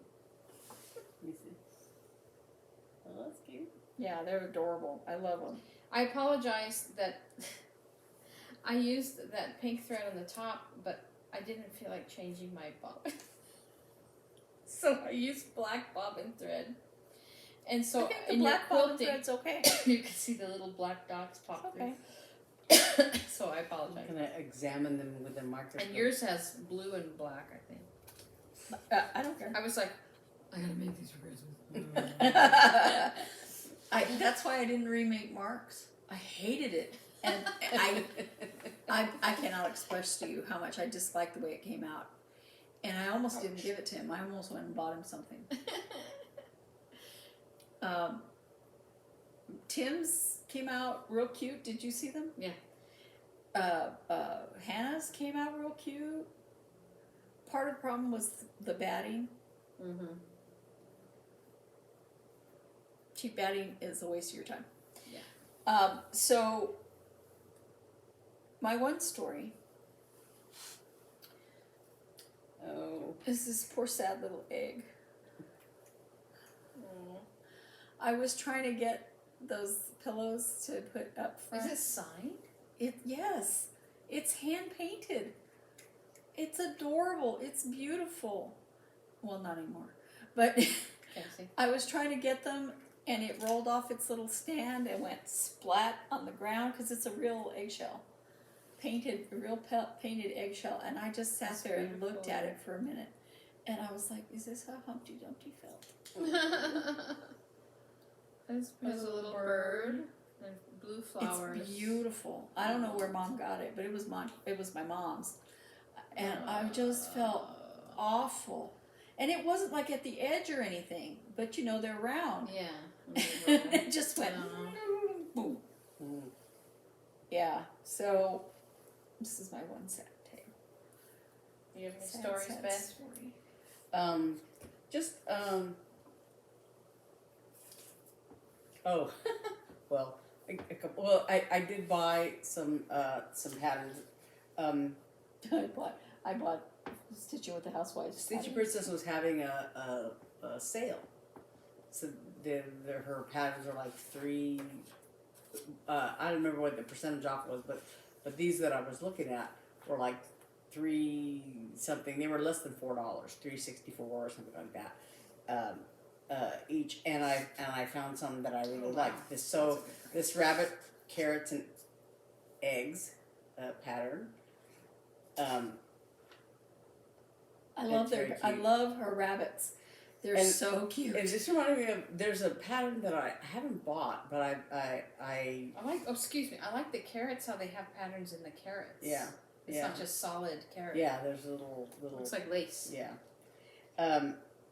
You see? Oh, that's cute. Yeah, they're adorable. I love them. I apologize that I used that pink thread on the top, but I didn't feel like changing my bobbin. So I used black bobbin thread. And so I think the in your black bobbin quilting, thread's okay. you can see the little black dots pop Okay. through. So I I'm apologize. gonna examine them with a microscope. And yours has blue and black, I think. I don't care. I was like, I gotta make these for Christmas. That's why I didn't remake Mark's. I hated it, and I cannot express to you how much I disliked the way it came out. And I almost didn't give it to him. I almost went and bought him something. Tim's came out real cute. Did you see them? Yeah. Hannah's came out real cute. Part of the problem was the batting. Mm-hmm. Cheap batting is a waste of your time. Yeah. So my one story Oh. is this poor sad little egg. Aw. I was trying to get those pillows to put up front. Is it signed? Yes, it's hand painted. It's adorable. It's beautiful. Well, not anymore. But Okay, see. I was trying to get them and it rolled off its little stand and went splat on the ground because it's a real eggshell, painted eggshell, and I just sat That's there and looked beautiful. at it for a minute, and I was like, "Is this how Humpty Dumpty felt?" There's a little bird and blue flowers. It's beautiful. I don't know where Mom got it, but it was my mom's, and I just felt awful. And it wasn't like at the edge or anything, but you know they're round. Yeah. It just went boom. Mm. Yeah. So this is my one sad tale. You have any Sad, stories, sad Beth? story. Just oh, well, I did buy some patterns. I bought Stitching with the Housewives. Stitchy patterns. Princess was having a sale, so her patterns are like three. I don't remember what the percentage off was, but these that I was looking at were like $3 something. They were less than $4, $3.64 or something like that each. And I found some that I really liked. This rabbit, carrots, and eggs pattern. I love It's very cute. I love her rabbits. They're so cute. It just reminded me of there's a pattern that I haven't bought, but I like. Oh, excuse me. I like the carrots. How they have patterns in the carrots. yeah. It's not just solid carrot. Yeah, there's little. Looks like lace. Yeah.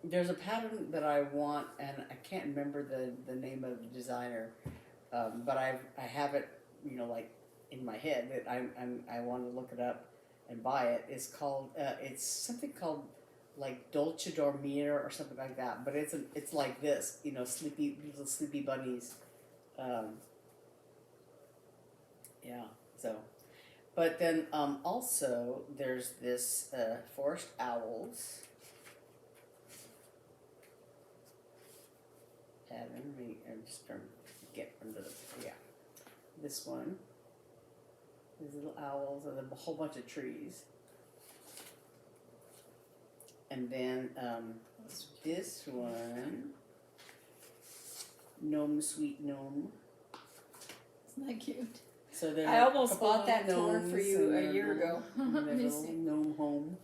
There's a pattern that I want, and I can't remember the name of the designer, but I have it, like in my head that I want to look it up and buy it. It's called it's something called like Dolce Dormire or something like that. But it's like this, little sleepy bunnies. Yeah. So. But then also there's this forest owls pattern. I'm just trying to get under this one. These little owls and a whole bunch of trees. And then this one, Sweet Gnome. Isn't that cute? So I almost bought that tour for you a year ago. Their little gnome home.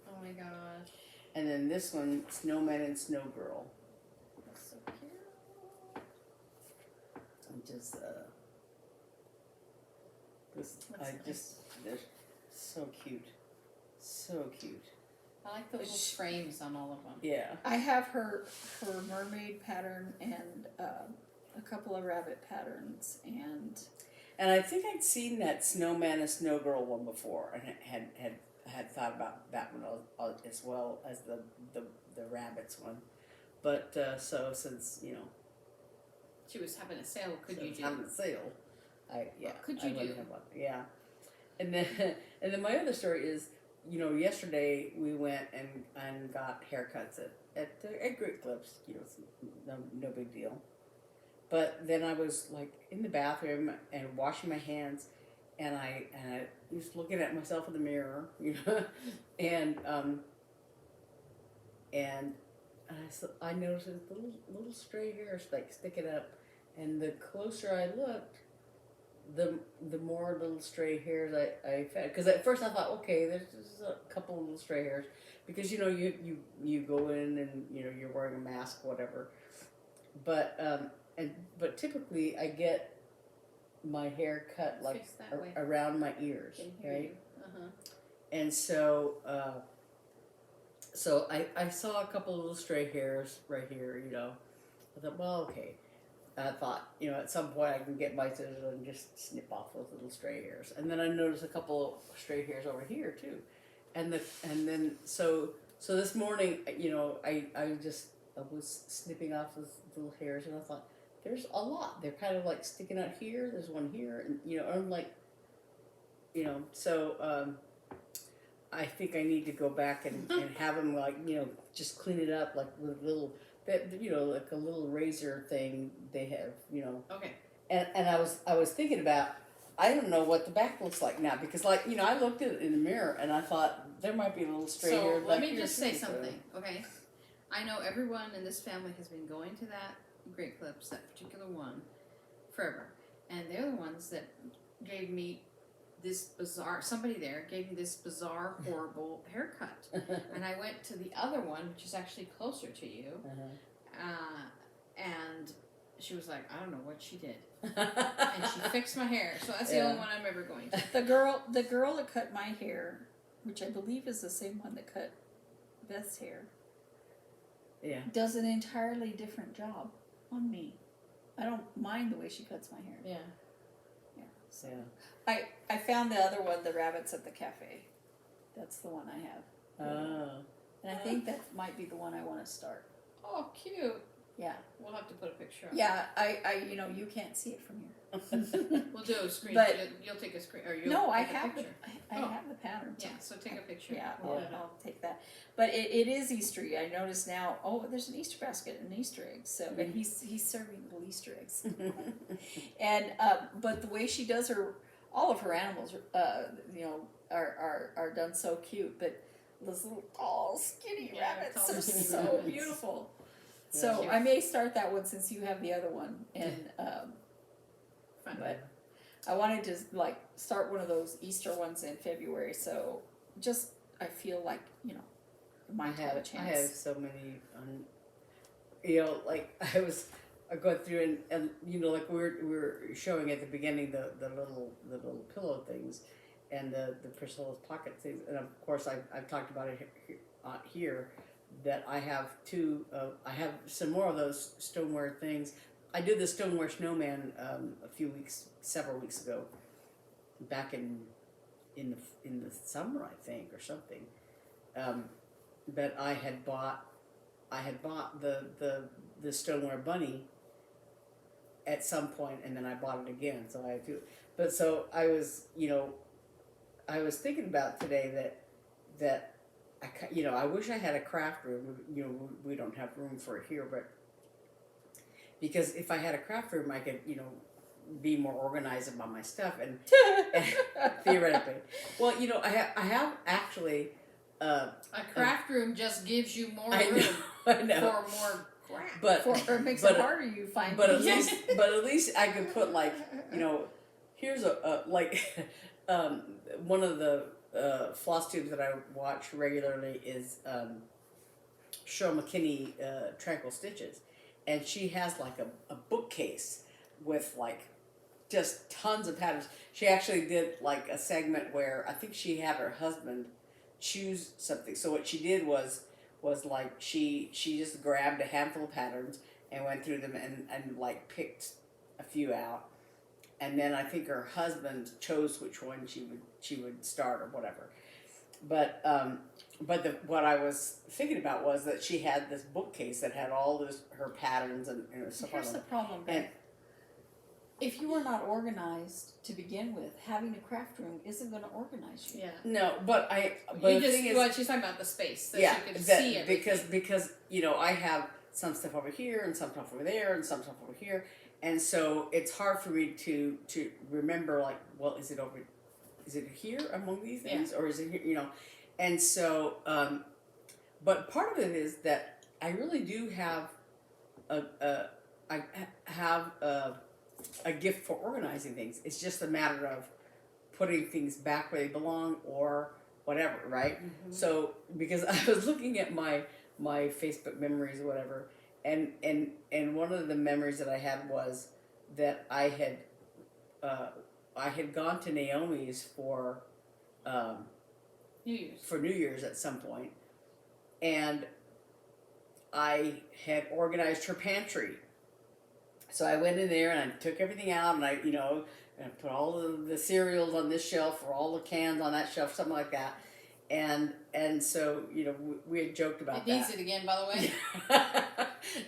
Oh my gosh. And then this one, Snowman and Snow Girl. That's so cute. I'm just they're so cute. So cute. I like the little frames on all of them. Yeah. I have her mermaid pattern and a couple of rabbit patterns And I think I'd seen that Snowman and Snow Girl one before, and had thought about that one as well as the rabbits one. But so since She was having a sale. Could you do? having a sale, Could you do? Yeah. And then my other story is, yesterday we went and got haircuts at Great Clips. It's no big deal. But then I was like in the bathroom and washing my hands, and I was looking at myself in the mirror, and I noticed little stray hairs like sticking up, and the closer I looked, the more little stray hairs I found. Because at first I thought, okay, there's just a couple of little stray hairs, because you go in and you're wearing a mask, whatever, but but typically I get my hair cut like Face that way. around my ears, Can hear right? you. Uh-huh. And so so I saw a couple of little stray hairs right here, I thought, well, okay. I thought, at some point I can get my scissors and just snip off those little stray hairs. And then I noticed a couple of stray hairs over here too. And then so this morning, I was snipping off those little hairs, and I thought, there's a lot. They're kind of like sticking out here. There's one here, and I'm like, so I think I need to go back and have them like, just clean it up like with little, like a little razor thing they have, Okay. And I was thinking about, I don't know what the back looks like now, because I looked at it in the mirror and I thought there might be a little stray hair. So let me just say something, okay? I know everyone in this family has been going to that Great Clips, that particular one, forever. And they're the ones that gave me this bizarre, somebody there gave me this bizarre, horrible haircut. And I went to the other one, which is actually closer to you, and she was like, I don't know what she did. And she fixed my hair. So that's the only one I'm ever going to. The girl that cut my hair, which I believe is the same one that cut Beth's hair, does an entirely different job on me. I don't mind the way she cuts my hair. Yeah. So I found the other one, the rabbits at the cafe. That's the one I have. Oh. And I think that might be the one I want to start. Oh, cute. Yeah. We'll have to put a picture up. Yeah, I you can't see it from here. We'll do a screen. But- you'll take a screen, or you'll No, I take a have the picture. I have the pattern. Yeah, so take a picture. Yeah, We'll I'll, put it up. I'll take that. But it is Eastery. I notice now. Oh, there's an Easter basket and Easter eggs. So, and he's serving little Easter eggs. And but the way she does all of her animals, are done so cute. But those little tall, skinny rabbits tall, are skinny so rabbits. beautiful. Yeah. So I may start that one since you have the other one, and Fun. but I wanted to like start one of those Easter ones in February. So just I feel like it might have a chance. I have so many, like I go through and like we were showing at the beginning the little pillow things, and the Priscilla's pocket things, and of course I've talked about it here that I have I have some more of those stoneware things. I did the stoneware snowman several weeks ago, back in the summer I think or something. But I had bought the stoneware bunny at some point, and then I bought it again. So I do. But so I was thinking about today that I wish I had a craft room. We don't have room for it here, but because if I had a craft room, I could be more organized about my stuff and theoretically. Well, I have actually. A craft room just gives you more room I know. for more craft. But It makes it harder. You find. But at least I could put here's one of the Flosstubes that I watch regularly is Cheryl McKinney Tranquil Stitches, and she has like a bookcase with just tons of patterns. She actually did like a segment where I think she had her husband choose something. So what she did was like she just grabbed a handful of patterns and went through them and like picked a few out, and then I think her husband chose which one she would start or whatever. But what I was thinking about was that she had this bookcase that had all her patterns and stuff like that. Here's the problem, Ben. If you are not organized to begin with, having a craft room isn't going to organize you. Yeah. No, but You the thing is, well, she's talking about the space, so yeah, she could see everything. because I have some stuff over here and some stuff over there and some stuff over here, and so it's hard for me to remember is it here among these things or is it here, and so but part of it is that I really do have a gift for organizing things. It's just a matter of putting things back where they belong or whatever, right? Mm-hmm. So because I was looking at my Facebook memories or whatever, and one of the memories that I had was that I had gone to Naomi's for New Year's at some point, and I had organized her pantry. So I went in there and I took everything out and I put all the cereals on this shelf or all the cans on that shelf, something like that. And so, we had joked about that. It needs it again, by the way.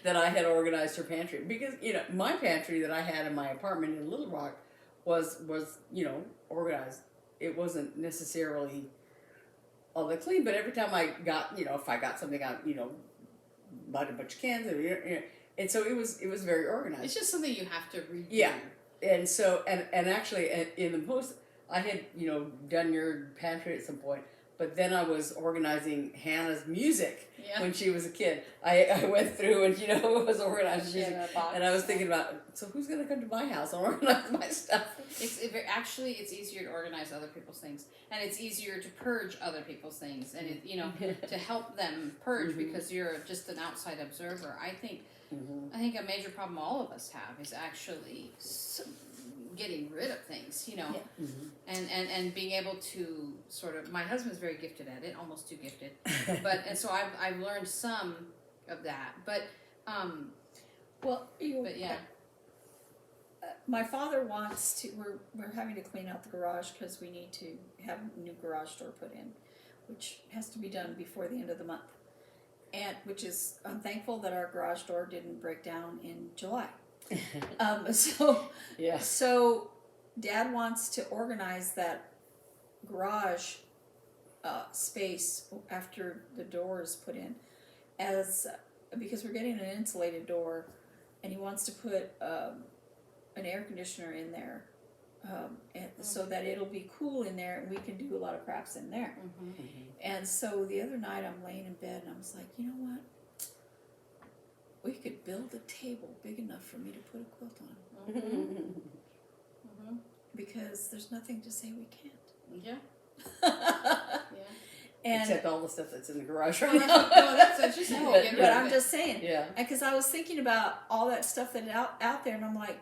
That I had organized her pantry. Because, my pantry that I had in my apartment in Little Rock was organized. It wasn't necessarily all that clean, but every time I got, if I got something out, bought a bunch of cans, and so it was very organized. It's just something you have to redo. Yeah, and so and actually in the post I had done your pantry at some point, But then I was organizing Hannah's music Yeah. when she was a kid. I went through and, was organizing She music. had a box. And I was thinking about, so who's going to come to my house and organize my stuff? Actually, it's easier to organize other people's things, and it's easier to purge other people's things, and to help them purge because you're just an outside observer. I think a major problem all of us have is actually getting rid of things, and being able to sort of. My husband's very gifted at it, almost too gifted, and so I've learned some of that, but yeah. My father wants to. We're having to clean out the garage because we need to have a new garage door put in, which has to be done before the end of the month. And which is, I'm thankful that our garage door didn't break down in July. So Dad wants to organize that garage space after the door is put in, because we're getting an insulated door, and he wants to put an air conditioner in there, so that it'll be cool in there and we can do a lot of crafts in there. And so the other night I'm laying in bed and I was like, you know what? We could build a table big enough for me to put a quilt on. Because there's nothing to say we can't. Yeah. And except all the stuff that's in the garage No, right now. that's just but I'm just saying. Yeah. Because I was thinking about all that stuff that's out there, and I'm like,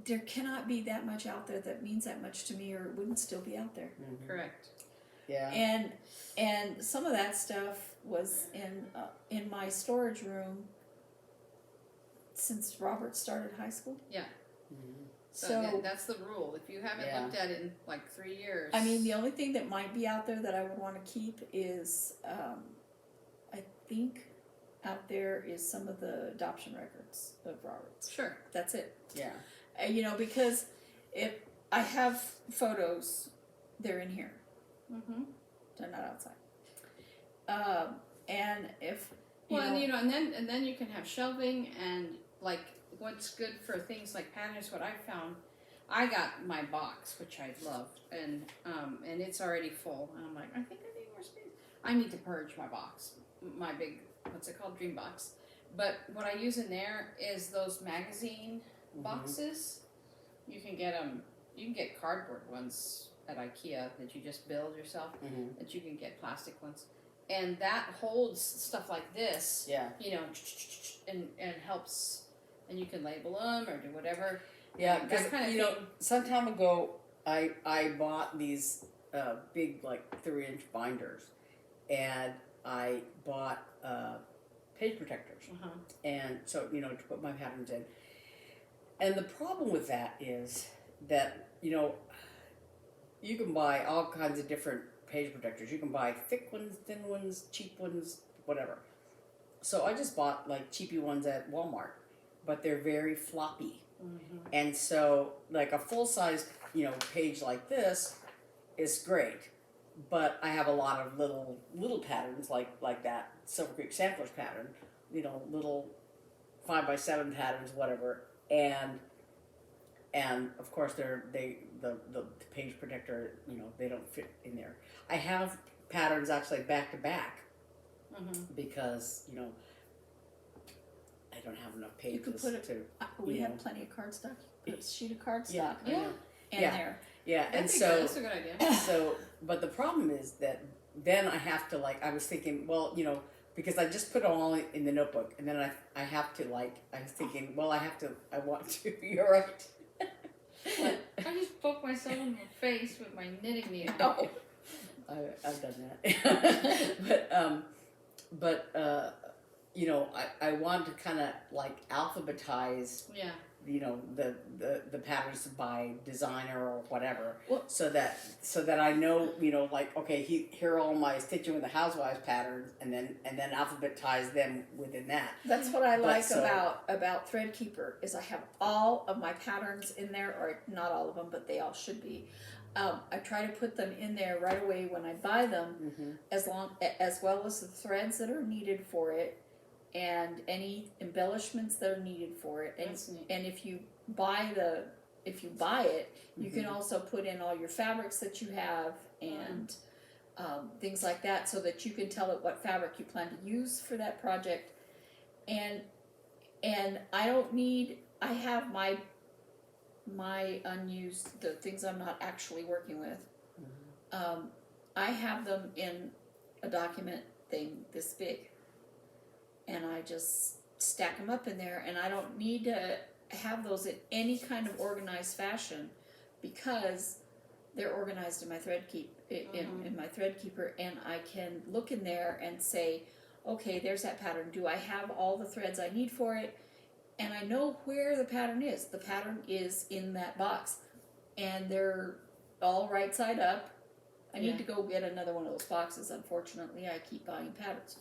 there cannot be that much out there that means that much to me, or it wouldn't still be out there. Correct. Yeah. And some of that stuff was in my storage room since Robert started high school. Yeah. So that's the rule. If you haven't looked at it in like 3 years. I mean, the only thing that might be out there that I would want to keep is, I think out there is some of the adoption records of Robert's. Sure. That's it. Yeah. Because if I have photos, they're in here. They're not outside. And if and then you can have shelving, and like what's good for things like patterns. What I found, I got my box, which I loved, and it's already full. And I'm like, I think I need more space. I need to purge my box, my big, what's it called, dream box. But what I use in there is those magazine boxes. You can get them. You can get cardboard ones at IKEA that you just build yourself. That you can get plastic ones, and that holds stuff like this. Yeah. And helps, and you can label them or do whatever. Yeah, That because kind of thing. some time ago, I bought these big 3-inch binders, and I bought page protectors, and so to put my patterns in. And the problem with that is that you can buy all kinds of different page protectors. You can buy thick ones, thin ones, cheap ones, whatever. So I just bought cheapy ones at Walmart, but they're very floppy. And so a full-size page like this is great, but I have a lot of little patterns like that Silver Creek Samplers pattern, little 5x7 patterns, whatever, and of course the page protector, they don't fit in there. I have patterns actually back to back because I don't have enough pages. you could put we have plenty of cardstock. Put a sheet of cardstock in there. Yeah, That's a good idea. So, but the problem is that then I have to I was thinking, well, because I just put it all in the notebook, and then I have to I was thinking, well, I want to. You're right. I just poked myself in the face with my knitting needle. Oh. I've done that. but I want to kind of alphabetize. Yeah. The patterns by designer or whatever, Well, so that I know, okay, here are all my Stitching with the Housewives patterns, and then alphabetize them within that. That's what I like about Threadkeeper is I have all of my patterns in there, or not all of them, but they all should be. I try to put them in there right away when I buy them, as well as the threads that are needed for it, and any embellishments that are needed for it. And if you buy it, you can also put in all your fabrics that you have, and things like that, so that you can tell it what fabric you plan to use for that project. And I don't need, I have my unused, the things I'm not actually working with. I have them in a document thing this big, and I just stack them up in there, and I don't need to have those in any kind of organized fashion, because they're organized in my thread in my thread keeper, and I can look in there and say, okay, there's that pattern. Do I have all the threads I need for it? And I know where the pattern is. The pattern is in that box, and they're all right side up. I need to go get another one of those boxes. Unfortunately, I keep buying patterns.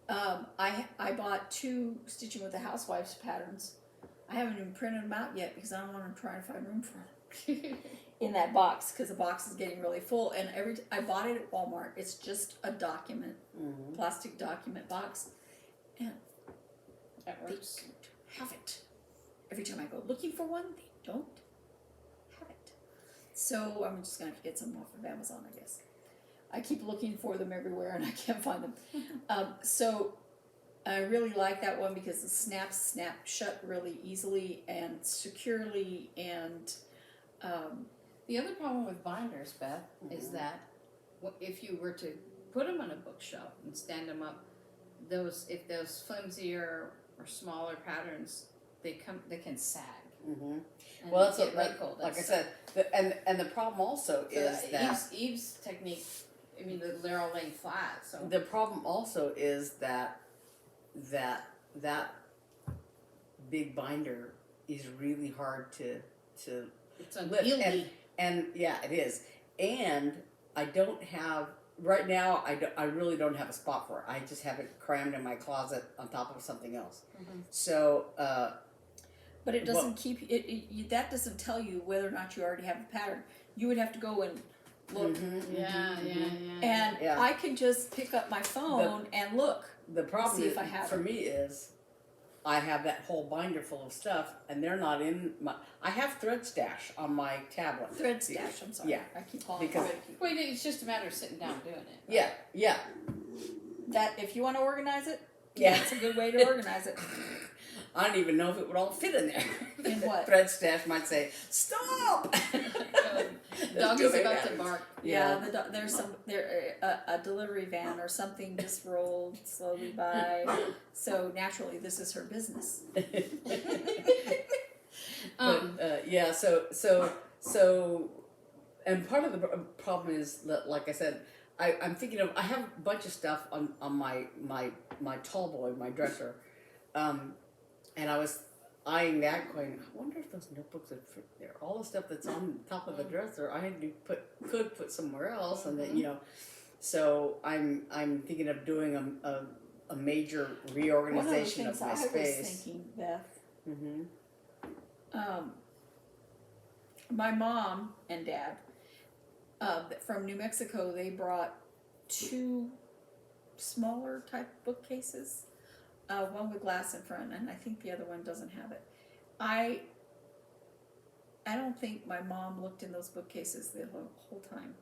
I bought 2 Stitching with the Housewives patterns. I haven't even printed them out yet because I don't want to try to find room for them in that box, because the box is getting really full. And I bought it at Walmart. It's just a document, plastic document box, and That they works. don't have it. Every time I go looking for one, they don't have it. So I'm just gonna have to get some off of Amazon, I guess. I keep looking for them everywhere and I can't find them. So I really like that one because the snaps snap shut really easily and securely, and The other problem with binders, Beth, is that if you were to put them on a bookshelf and stand them up, if those flimsier or smaller patterns, they can sag. Mm-hmm. And Well, that's get what, wrinkled. like I That's said, and the problem also is that Eve's technique. I mean, they're all laying flat. So the problem also is that big binder is really hard to it's lift, unwieldy. and yeah, it is. And I don't have right now. I really don't have a spot for it. I just have it crammed in my closet on top of something else. So. but it doesn't keep it. That doesn't tell you whether or not you already have the pattern. You would have to go and look. And Yeah. I can just pick up my phone and look. The problem See if I have for it. me is I have that whole binder full of stuff, and they're not in my. I have thread stash on my tablet. Thread stash, I'm sorry. Yeah. I keep calling it Because- thread keeper. Wait, it's just a matter of sitting down and doing it. Yeah, yeah, That, if you want to organize it, yeah. it's a good way to organize it. I don't even know if it would all fit in there. In what? Thread stash might say, "Stop." Dog too is big about now. to bark. Yeah, there's a delivery van or something just rolled slowly by. So naturally, this is her business. Yeah, so, and part of the problem is that, like I said, I'm thinking of. I have a bunch of stuff on my tall boy, my dresser, and I was eyeing that, going, I wonder if those notebooks would fit there. All the stuff that's on top of the dresser, I had to could put somewhere else, and then so I'm thinking of doing a major reorganization of my One of the things I was space. thinking, Beth, Mm-hmm. my mom and dad from New Mexico, they brought 2 smaller type bookcases, one with glass in front, and I think the other one doesn't have it. I don't think my mom looked in those bookcases the whole time.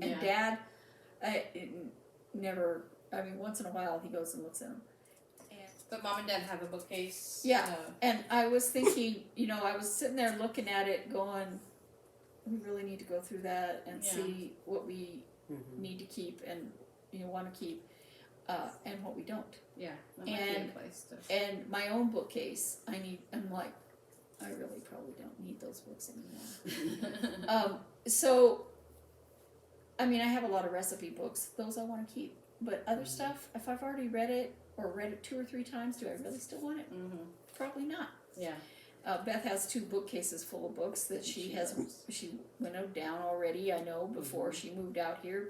And Dad, never. I mean, once in a while he goes and looks in them. But Mom and Dad have a bookcase. Yeah. And I was thinking, I was sitting there looking at it, going, we really need to go through that and see what we need to keep and want to keep, and what we don't. Yeah. That might be a place to. And my own bookcase, I'm like, I really probably don't need those books anymore. So, I mean, I have a lot of recipe books. Those I want to keep. But other stuff, if I've already read it or read it 2 or 3 times, do I really still want it? Probably not. Yeah. Beth has 2 bookcases full of books that she winnowed down already, I know, before she moved out here.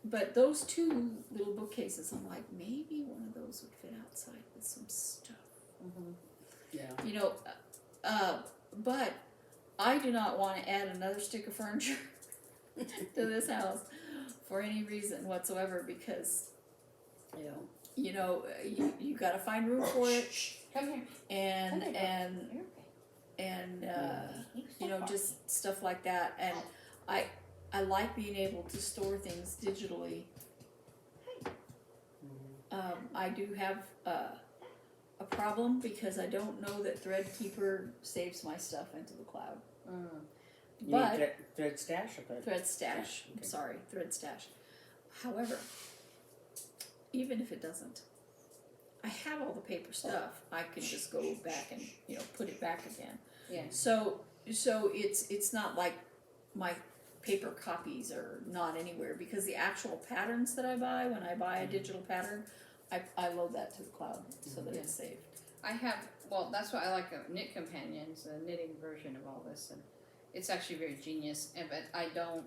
But those 2 little bookcases, I'm like, maybe one of those would fit outside with some stuff. Yeah. But I do not want to add another stick of furniture to this house for any reason whatsoever, because you got to find room for it, Come here. and just stuff like that. And I like being able to store things digitally. I do have a problem because I don't know that Threadkeeper saves my stuff into the cloud. You But need thread stash or thread? Thread Stash. Okay. Sorry, Thread Stash. However, even if it doesn't, I have all the paper stuff. I can just go back and put it back again. Yeah. So it's not like my paper copies are not anywhere, because the actual patterns that I buy when I buy a digital pattern, I load that to the cloud so that it's saved. I have, well, that's why I like Knit Companions, the knitting version of all this, and it's actually very genius. But I don't.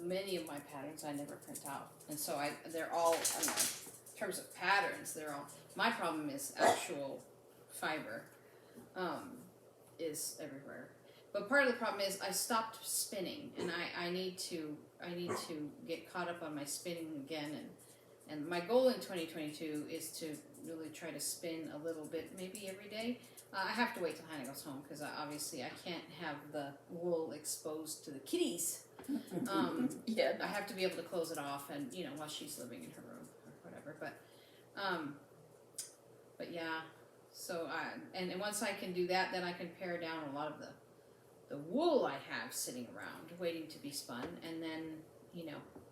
Many of my patterns I never print out, and so they're all, I don't know, in terms of patterns, they're all. My problem is actual fiber, is everywhere. But part of the problem is I stopped spinning, and I need to get caught up on my spinning again, and my goal in 2022 is to really try to spin a little bit, maybe every day. I have to wait till Hannah goes home because obviously I can't have the wool exposed to the kitties. Yeah. I have to be able to close it off, and while she's living in her room or whatever. But yeah. So and once I can do that, then I can pare down a lot of the wool I have sitting around waiting to be spun, and then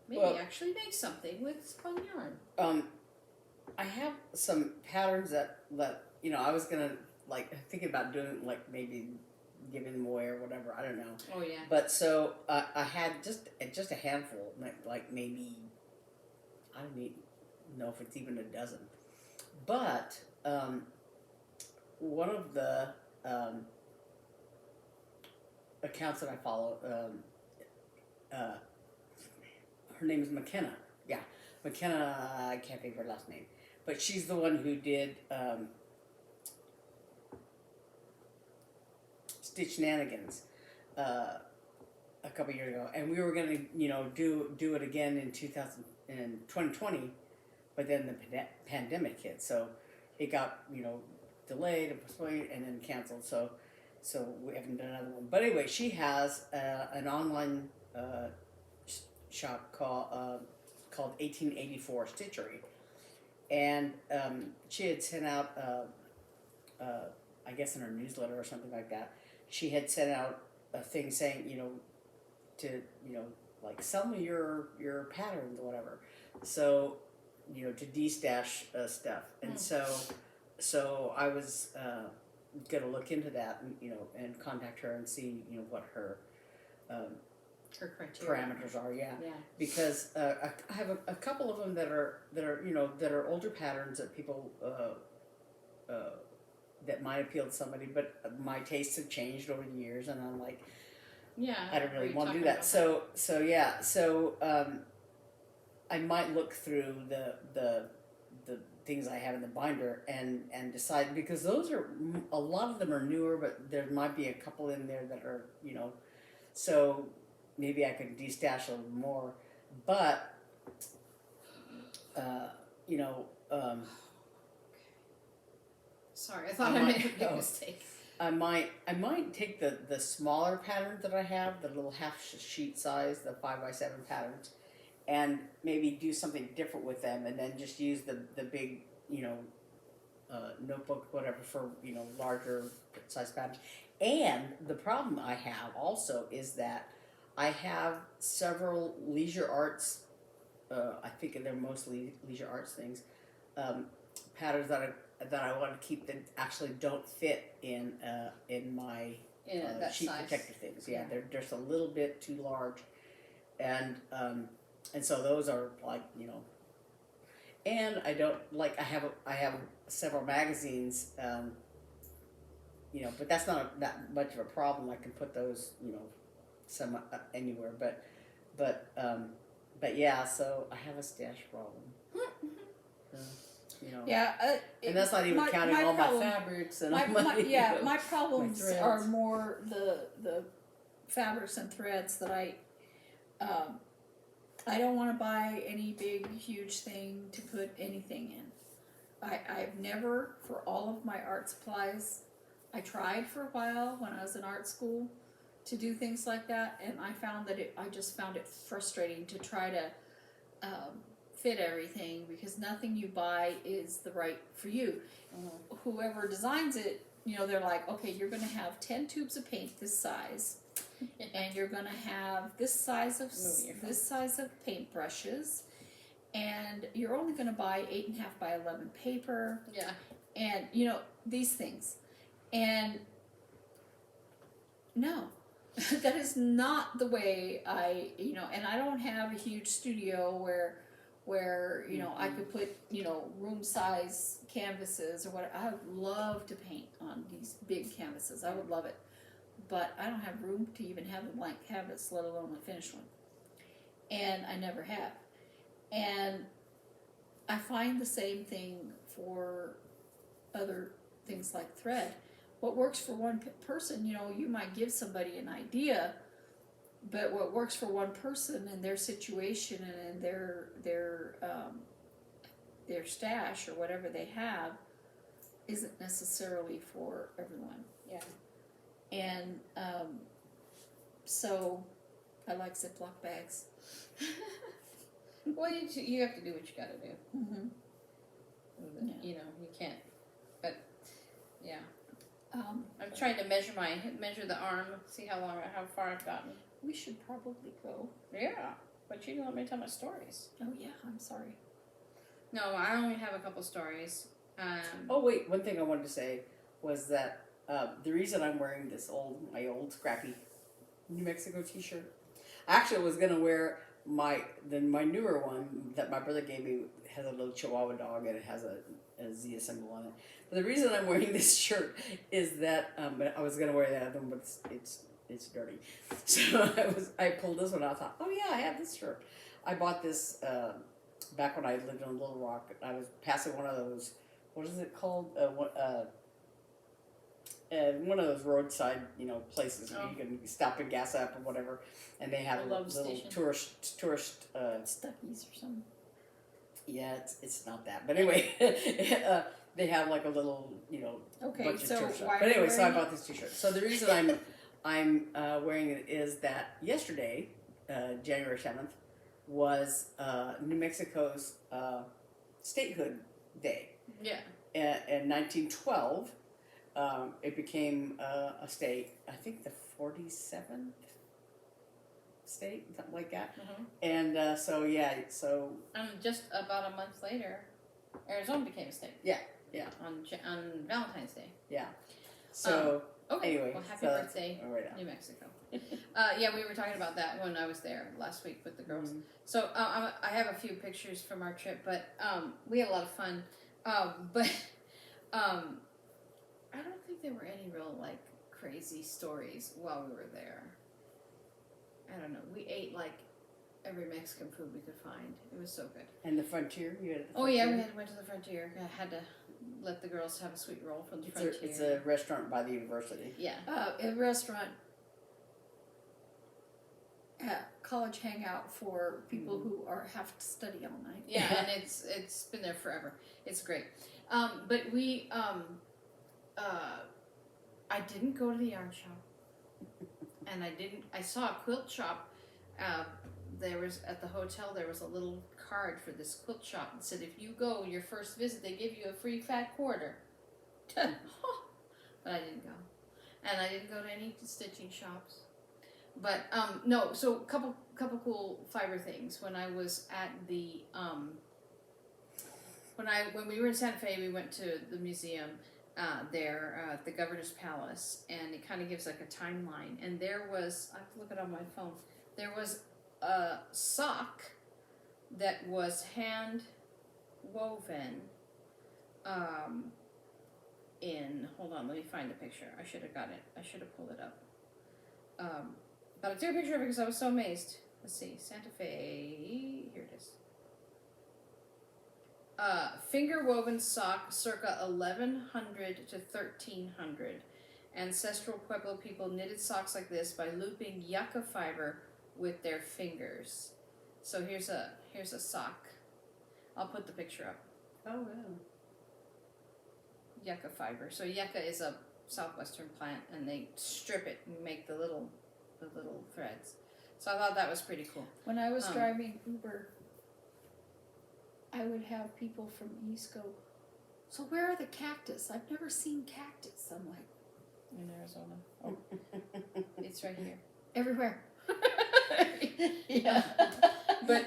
maybe actually make something with spun yarn. I have some patterns that I was gonna thinking about doing maybe giving them away or whatever. I don't know. Oh yeah. But so I had just a handful, maybe I don't even know if it's even a dozen. But one of the accounts that I follow, her name is McKenna. Yeah, McKenna. I can't think of her last name, but she's the one who did Stitch Nanigans a couple years ago, and we were gonna do it again in 2020, but then the pandemic hit, so it got delayed and postponed and then canceled. So we haven't done another one. But anyway, she has an online shop called 1884 Stitchery, and she had sent out I guess in her newsletter or something like that. She had sent out a thing saying to sell me your patterns or whatever. So to de-stash stuff, and so I was gonna look into that and contact her and see what her criteria parameters are. Yeah. Yeah. Because I have a couple of them that are older patterns that people that might appeal to somebody, but my tastes have changed over the years, and I'm like, yeah, I don't really want to do that. So I might look through the things I have in the binder and decide, because those are, a lot of them are newer, but there might be a couple in there that are so maybe I could de-stash a little more, but sorry, I thought I made a big mistake. I might take the smaller patterns that I have, the little half sheet size, the 5x7 patterns, and maybe do something different with them, and then just use the big notebook, whatever, for larger size patterns. And the problem I have also is that I have several leisure arts, I think they're mostly leisure arts things, patterns that I want to keep that actually don't fit in my That sheet size. protector things. Yeah, they're just a little bit too large, and so those are and I don't I have several magazines, but that's not that much of a problem. I can put those some anywhere, but yeah, so I have a stash problem. Yeah, and that's not even counting all problem, my fabrics and my, all my my problems threads. are more the fabrics and threads that I don't want to buy any big huge thing to put anything in. I've never, for all of my art supplies, I tried for a while when I was in art school to do things like that, and I found that I just found it frustrating to try to fit everything, because nothing you buy is the right for you. Whoever designs it, you know, they're like, okay, you're going to have 10 tubes of paint this size, and you're going to have this size of paintbrushes, and you're only going to buy 8.5 by 11 paper, Yeah. and you know, these things. And no, that is not the way I, you know, and I don't have a huge studio where you know, I could put, you know, room size canvases or what. I would love to paint on these big canvases. I would love it. But I don't have room to even have a blank canvas, let alone a finished one. And I never have. And I find the same thing for other things like thread. What works for one person, you know, you might give somebody an idea, but what works for one person and their situation and their stash or whatever they have isn't necessarily for everyone. Yeah. And so I like Ziploc bags. Well, you have to do what you got to do. Mm-hmm. You know, you can't. But yeah, Um, I'm trying to measure the arm, see how far I've gotten. we should probably go. Yeah, but you don't let me tell my stories. Oh yeah, I'm sorry. No, I only have a couple stories. Oh wait, one thing I wanted to say was that the reason I'm wearing my old scrappy New Mexico T-shirt, I actually was gonna wear my newer one that my brother gave me. Has a little Chihuahua dog and it has a Zia symbol on it. But the reason I'm wearing this shirt is that I was gonna wear the other one, but it's dirty. So I pulled this one out. I thought, oh yeah, I have this shirt. I bought this back when I lived in Little Rock. I was passing one of those. What is it called? One of those roadside, you know, places where you can stop and gas up or whatever, and they have little station. tourist Stuckies or something. yeah, it's not that, but anyway, they have like a little, you know, Okay, bunch of so tourist stuff. why But are you anyway, so I wearing bought this T-shirt. So the reason I'm wearing it is that yesterday, January 7th, was New Mexico's statehood day. yeah. In 1912, it became a state. I think the 47th state, something like that. Mm-hmm. And so And just about a month later, Arizona became a state. Yeah. On Valentine's Day. yeah. So Okay. anyway, Well, happy so birthday, right now. New Mexico. Yeah, we were talking about that when I was there last week with the girls. Mhm. So I have a few pictures from our trip, but we had a lot of fun. But I don't think there were any real like crazy stories while we were there. I don't know. We ate like every Mexican food we could find. It was so good. And the frontier, you had at the Oh yeah, we Frontier? went to the Frontier. I had to let the girls have a sweet roll from the It's Frontier. it's a restaurant by the university. Yeah. A restaurant, college hangout for people who have to study all night. Yeah, and it's been there forever. It's great. But we I didn't go to the yarn shop, and I saw a quilt shop. There was at the hotel. There was a little card for this quilt shop that said, if you go your first visit, they give you a free fat quarter. But I didn't go, and I didn't go to any stitching shops. But no, so couple cool fiber things. When I was at the when we were in Santa Fe, we went to the museum there at the Governor's Palace, and it kind of gives like a timeline. And there was, I have to look it on my phone. There was a sock that was hand woven. Hold on, let me find the picture. I should have got it. I should have pulled it up. But I took a picture of it because I was so amazed. Let's see, Santa Fe. Here it is. Finger woven sock circa 1100 to 1300. Ancestral Pueblo people knitted socks like this by looping yucca fiber with their fingers. So here's a sock. I'll put the picture up. Oh wow. Yucca fiber. So yucca is a southwestern plant, and they strip it and make the little the little threads. So I thought that was pretty cool. When I was driving Uber, I would have people from East go, so where are the cactus? I've never seen cactus. I'm like, In Arizona. Oh, it's right here. everywhere. Yeah. But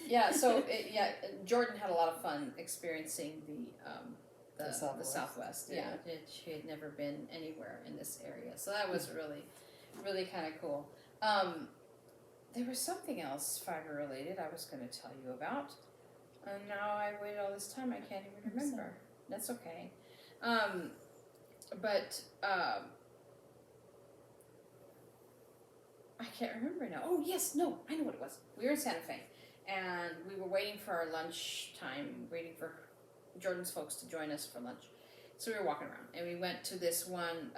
yeah. So Jordan had a lot of fun experiencing the Southwest. Yeah, she had never been anywhere in this area, so that was really, really kind of cool. There was something else fiber related I was going to tell you about, and now I waited all this time I can't even remember. That's okay. But I can't remember now. Oh yes, no, I know what it was. We were in Santa Fe, and we were waiting for our lunch time, waiting for Jordan's folks to join us for lunch. So we were walking around, and we went to this one.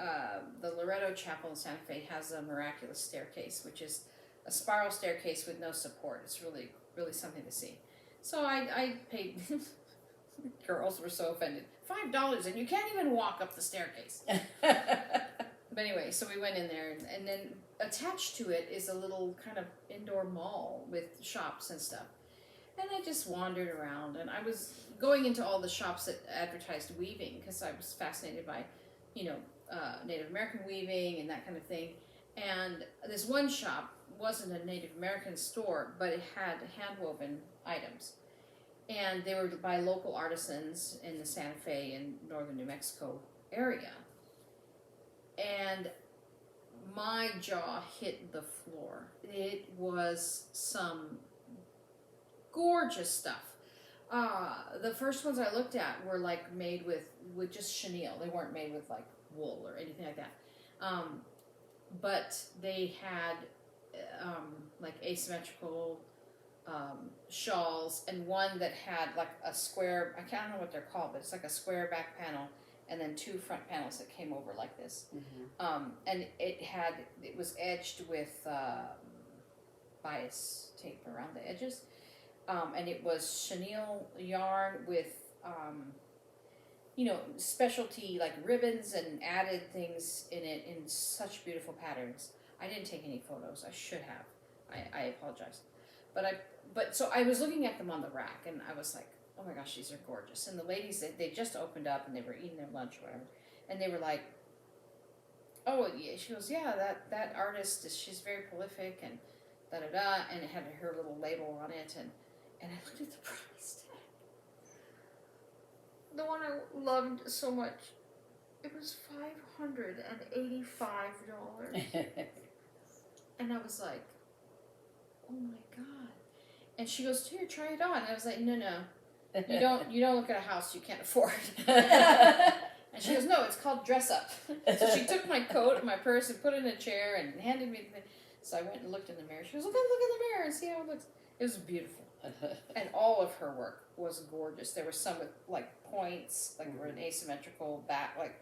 The Loretto Chapel in Santa Fe has a miraculous staircase, which is a spiral staircase with no support. It's really, really something to see. So I paid. Girls were so offended. $5, and you can't even walk up the staircase. But anyway, so we went in there, and then attached to it is a little kind of indoor mall with shops and stuff. And I just wandered around, and I was going into all the shops that advertised weaving because I was fascinated by, Native American weaving and that kind of thing. And this one shop wasn't a Native American store, but it had hand-woven items. And they were by local artisans in the Santa Fe and northern New Mexico area. And my jaw hit the floor. It was some gorgeous stuff. The first ones I looked at were like made with just chenille. They weren't made with like wool or anything like that. But they had like asymmetrical shawls, and one that had like a square, I don't know what they're called, but it's like a square back panel and then two front panels that came over like this. And it was edged with bias tape around the edges. And it was chenille yarn with, specialty like ribbons and added things in it in such beautiful patterns. I didn't take any photos. I should have. I apologize. But so I was looking at them on the rack, and I was like, oh my gosh, these are gorgeous. And the ladies, they just opened up, and they were eating their lunch or whatever. And they were like, oh, yeah. She goes, yeah, that artist, she's very prolific, and da-da-da. And it had her little label on it, and I looked at the price tag. The one I loved so much, it was $585. And I was like, oh my God. And she goes, here, try it on. And I was like, no. You don't look at a house you can't afford. And she goes, no, it's called dress up. So she took my coat and my purse and put it in a chair and handed me the thing. So I went and looked in the mirror. She goes, look in the mirror and see how it looks. It was beautiful. And all of her work was gorgeous. There were some with like points, like were an asymmetrical back, like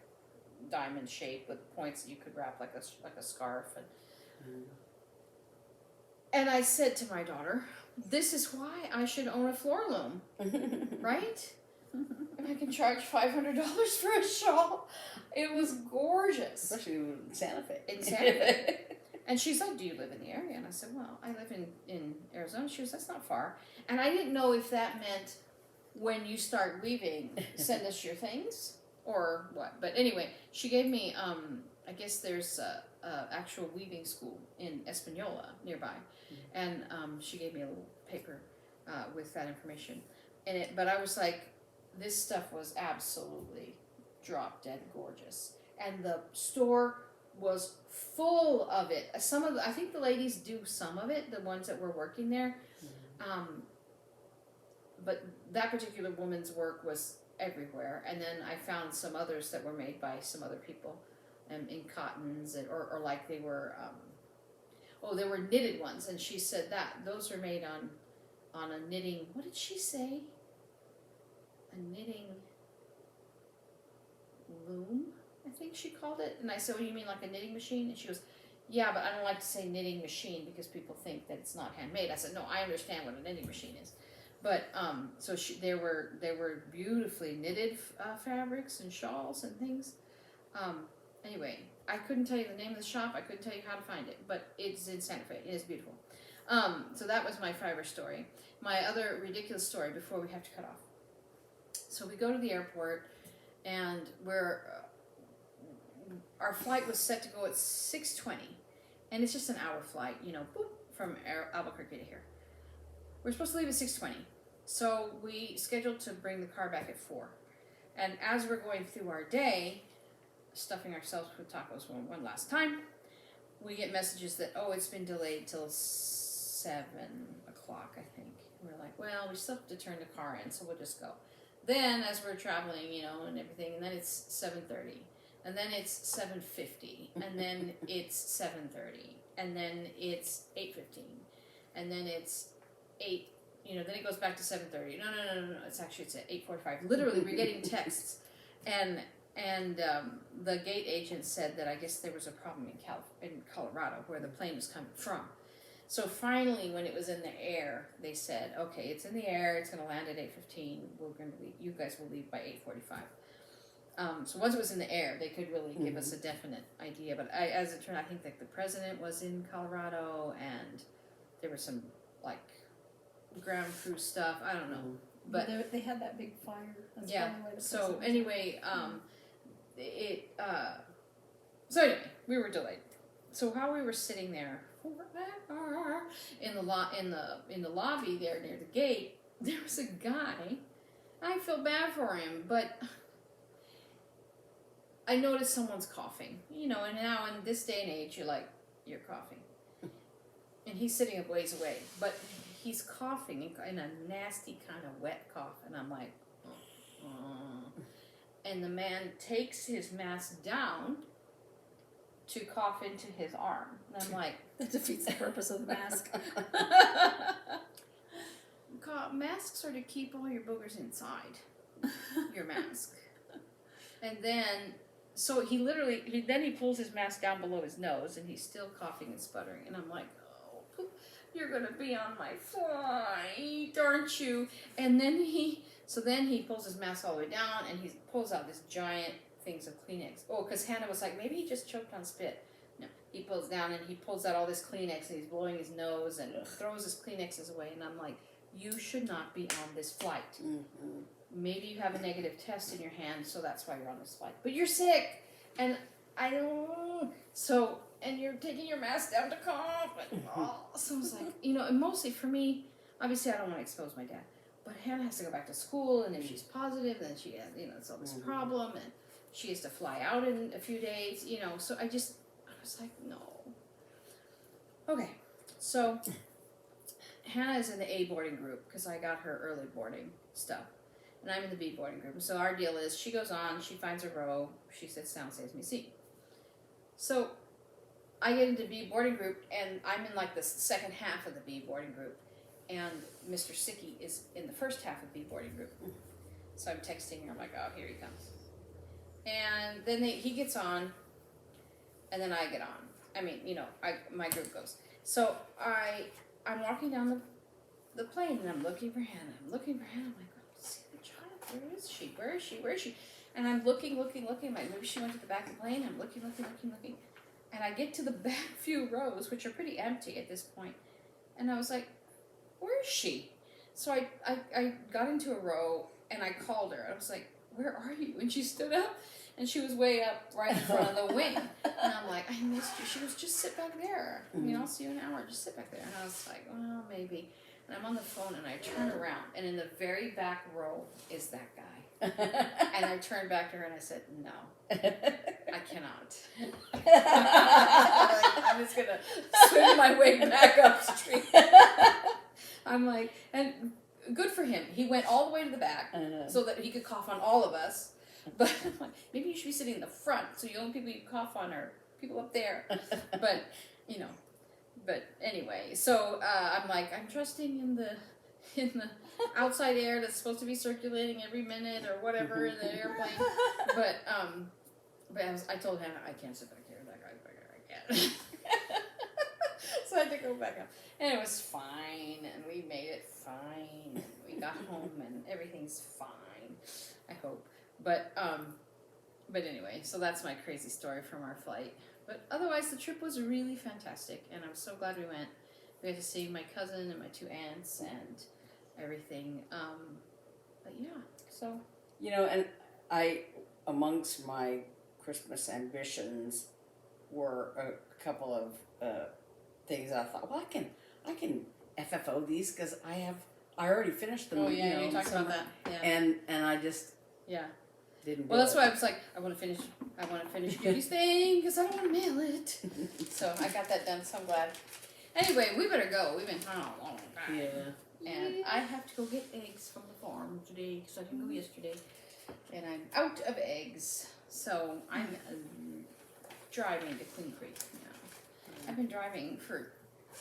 diamond shape with points that you could wrap like a scarf. And I said to my daughter, this is why I should own a floor loom, right? If I can charge $500 for a shawl. It was gorgeous. Especially in Santa Fe. In Santa Fe. And she's like, do you live in the area? And I said, well, I live in Arizona. She goes, that's not far. And I didn't know if that meant when you start weaving, send us your things or what. But anyway, she gave me, I guess there's a actual weaving school in Espanola nearby. And she gave me a little paper with that information in it. But I was like, this stuff was absolutely drop dead gorgeous. And the store was full of it. I think the ladies do some of it, the ones that were working there. But that particular woman's work was everywhere. And then I found some others that were made by some other people in cottons or like they were, they were knitted ones. And she said that those were made on a knitting, what did she say? A knitting loom, I think she called it. And I said, what do you mean, like a knitting machine? And she goes, yeah, but I don't like to say knitting machine because people think that it's not handmade. I said, no, I understand what a knitting machine is. But so there were beautifully knitted fabrics and shawls and things. Anyway, I couldn't tell you the name of the shop. I couldn't tell you how to find it, but it's in Santa Fe. It is beautiful. So that was my Fiverr story. My other ridiculous story before we have to cut off. So we go to the airport, and our flight was set to go at 6:20, and it's just an hour flight, you know, boop, from Albuquerque to here. We're supposed to leave at 6:20, so we scheduled to bring the car back at 4. And as we're going through our day, stuffing ourselves with tacos one last time, we get messages that, oh, it's been delayed till 7 o'clock, I think. We're like, well, we still have to turn the car in, so we'll just go. Then, as we're traveling, you know, and everything, and then it's 7:30, and then it's 7:50, and then it's 7:30, and then it's 8:15, and then it's 8, you know, then it goes back to 7:30. No, it's at 8:45. Literally, we're getting texts, and the gate agent said that I guess there was a problem in Colorado where the plane was coming from. So finally, when it was in the air, they said, okay, it's in the air, it's going to land at 8:15, we're going to leave, you guys will leave by 8:45. So once it was in the air, they could really give us a definite idea. But as it turned out, I think that the president was in Colorado, and there was some, like, ground crew stuff, I don't know. But they had that big fire. That's yeah, why the so president- anyway, so anyway, we were delayed. So while we were sitting there in the lobby there near the gate, there was a guy. I feel bad for him, but I noticed someone's coughing. You know, and now in this day and age, you're coughing, and he's sitting a ways away, but he's coughing in a nasty kind of wet cough, and I'm like, and the man takes his mask down to cough into his arm. And I'm like, that defeats the purpose of the mask. Masks are to keep all your boogers inside your mask. And then, so he pulls his mask down below his nose, and he's still coughing and sputtering. And I'm like, oh, you're going to be on my flight, aren't you? And then he pulls his mask all the way down, and he pulls out this giant things of Kleenex. Oh, because Hannah was like, maybe he just choked on spit. No, he pulls down and he pulls out all this Kleenex, and he's blowing his nose and throws his Kleenexes away. And I'm like, you should not be on this flight. Mm-hmm. Maybe you have a negative test in your hand, so that's why you're on this flight. But you're sick, and I don't. So, and you're taking your mask down to cough. And, so I was like, you know, and mostly for me, obviously I don't want to expose my dad. But Hannah has to go back to school, and if she's positive, then she has, you know, it's all this problem, and she has to fly out in a few days, you know. So I was like, no. Okay, so Hannah is in the A boarding group because I got her early boarding stuff, and I'm in the B boarding group. So our deal is she goes on, she finds a row, she sits down, saves me a seat. So I get into B boarding group, and I'm in like the second half of the B boarding group. And Mr. Sicky is in the first half of B boarding group. So I'm texting her. I'm like, oh, here he comes. And then he gets on, and then I get on. I mean, you know, my group goes. So I'm walking down the plane, and I'm looking for Hannah. I'm like, oh, see the child. Where is she? And I'm looking. Like, maybe she went to the back of the plane. I'm looking. And I get to the back few rows, which are pretty empty at this point. And I was like, where is she? So I got into a row, and I called her. I was like, where are you? And she stood up, and she was way up right in front of the wing. And I'm like, I missed you. She was, just sit back there. You know, I'll see you in an hour. Just sit back there. And I was like, well, maybe. And I'm on the phone, and I turn around, and in the very back row is that guy. And I turned back to her, and I said, no, I cannot. I'm just going to swim my way back upstream. I'm like, and good for him. He went all the way to the back so that he could cough on all of us. But I'm like, maybe you should be sitting in the front so the only people you cough on are people up there. But, you know, but anyway, so I'm like, I'm trusting in the outside air that's supposed to be circulating every minute or whatever in the airplane. But I told Hannah, I can't sit back here. That guy's back here. I can't. So I had to go back up. And it was fine, and we made it fine, and we got home, and everything's fine, I hope. But But anyway, so that's my crazy story from our flight. But otherwise, the trip was really fantastic, and I'm so glad we went. We got to see my cousin and my 2 aunts and everything. But yeah, so. You know, and amongst my Christmas ambitions were a couple of things I thought, well, I can FFO these because I already finished them. Oh yeah, you you talked about that. Yeah. And I just Yeah. didn't. Well, that's why I was like, I want to finish Judy's thing because I don't want to mail it. So I got that done. So I'm glad. Anyway, we better go. We've been talking a long time. Yeah. And I have to go get eggs from the farm today because I didn't go yesterday, and I'm out of eggs. So I'm driving to Queen Creek now. I've been driving for,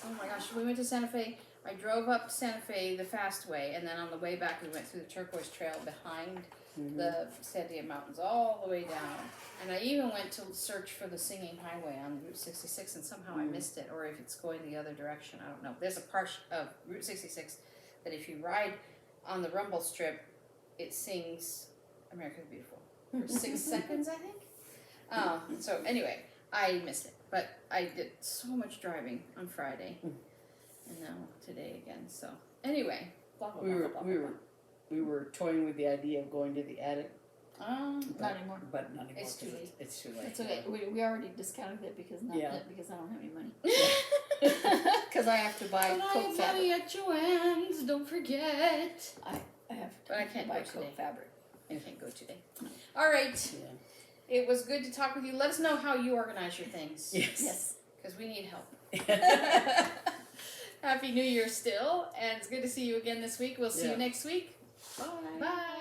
oh my gosh, we went to Santa Fe. I drove up Santa Fe the fast way, and then on the way back we went through the Turquoise Trail behind the Sandia Mountains all the way down. And I even went to search for the Singing Highway on Route 66, and somehow I missed it, or if it's going the other direction, I don't know. There's a part of Route 66 that if you ride on the rumble strip, it sings America's Beautiful for 6 seconds, I think. So anyway, I missed it, but I did so much driving on Friday, and now today again. So anyway, blah blah blah blah blah. We were toying with the idea of going to the attic. Not anymore. But not anymore. It's too late. It's too late. It's okay. We already discounted it because because I don't have any money. Yeah. Because I have to buy But I coat have fabric. money at Joann's, don't forget. I have to, But I can't buy go coat today. fabric. I can't go today. All right. Yeah. It was good to talk with you. Let us know how you organize your things. Yes. Because we need help. Happy New Year still. And it's good to see you again this week. We'll see you next week. Bye. Bye.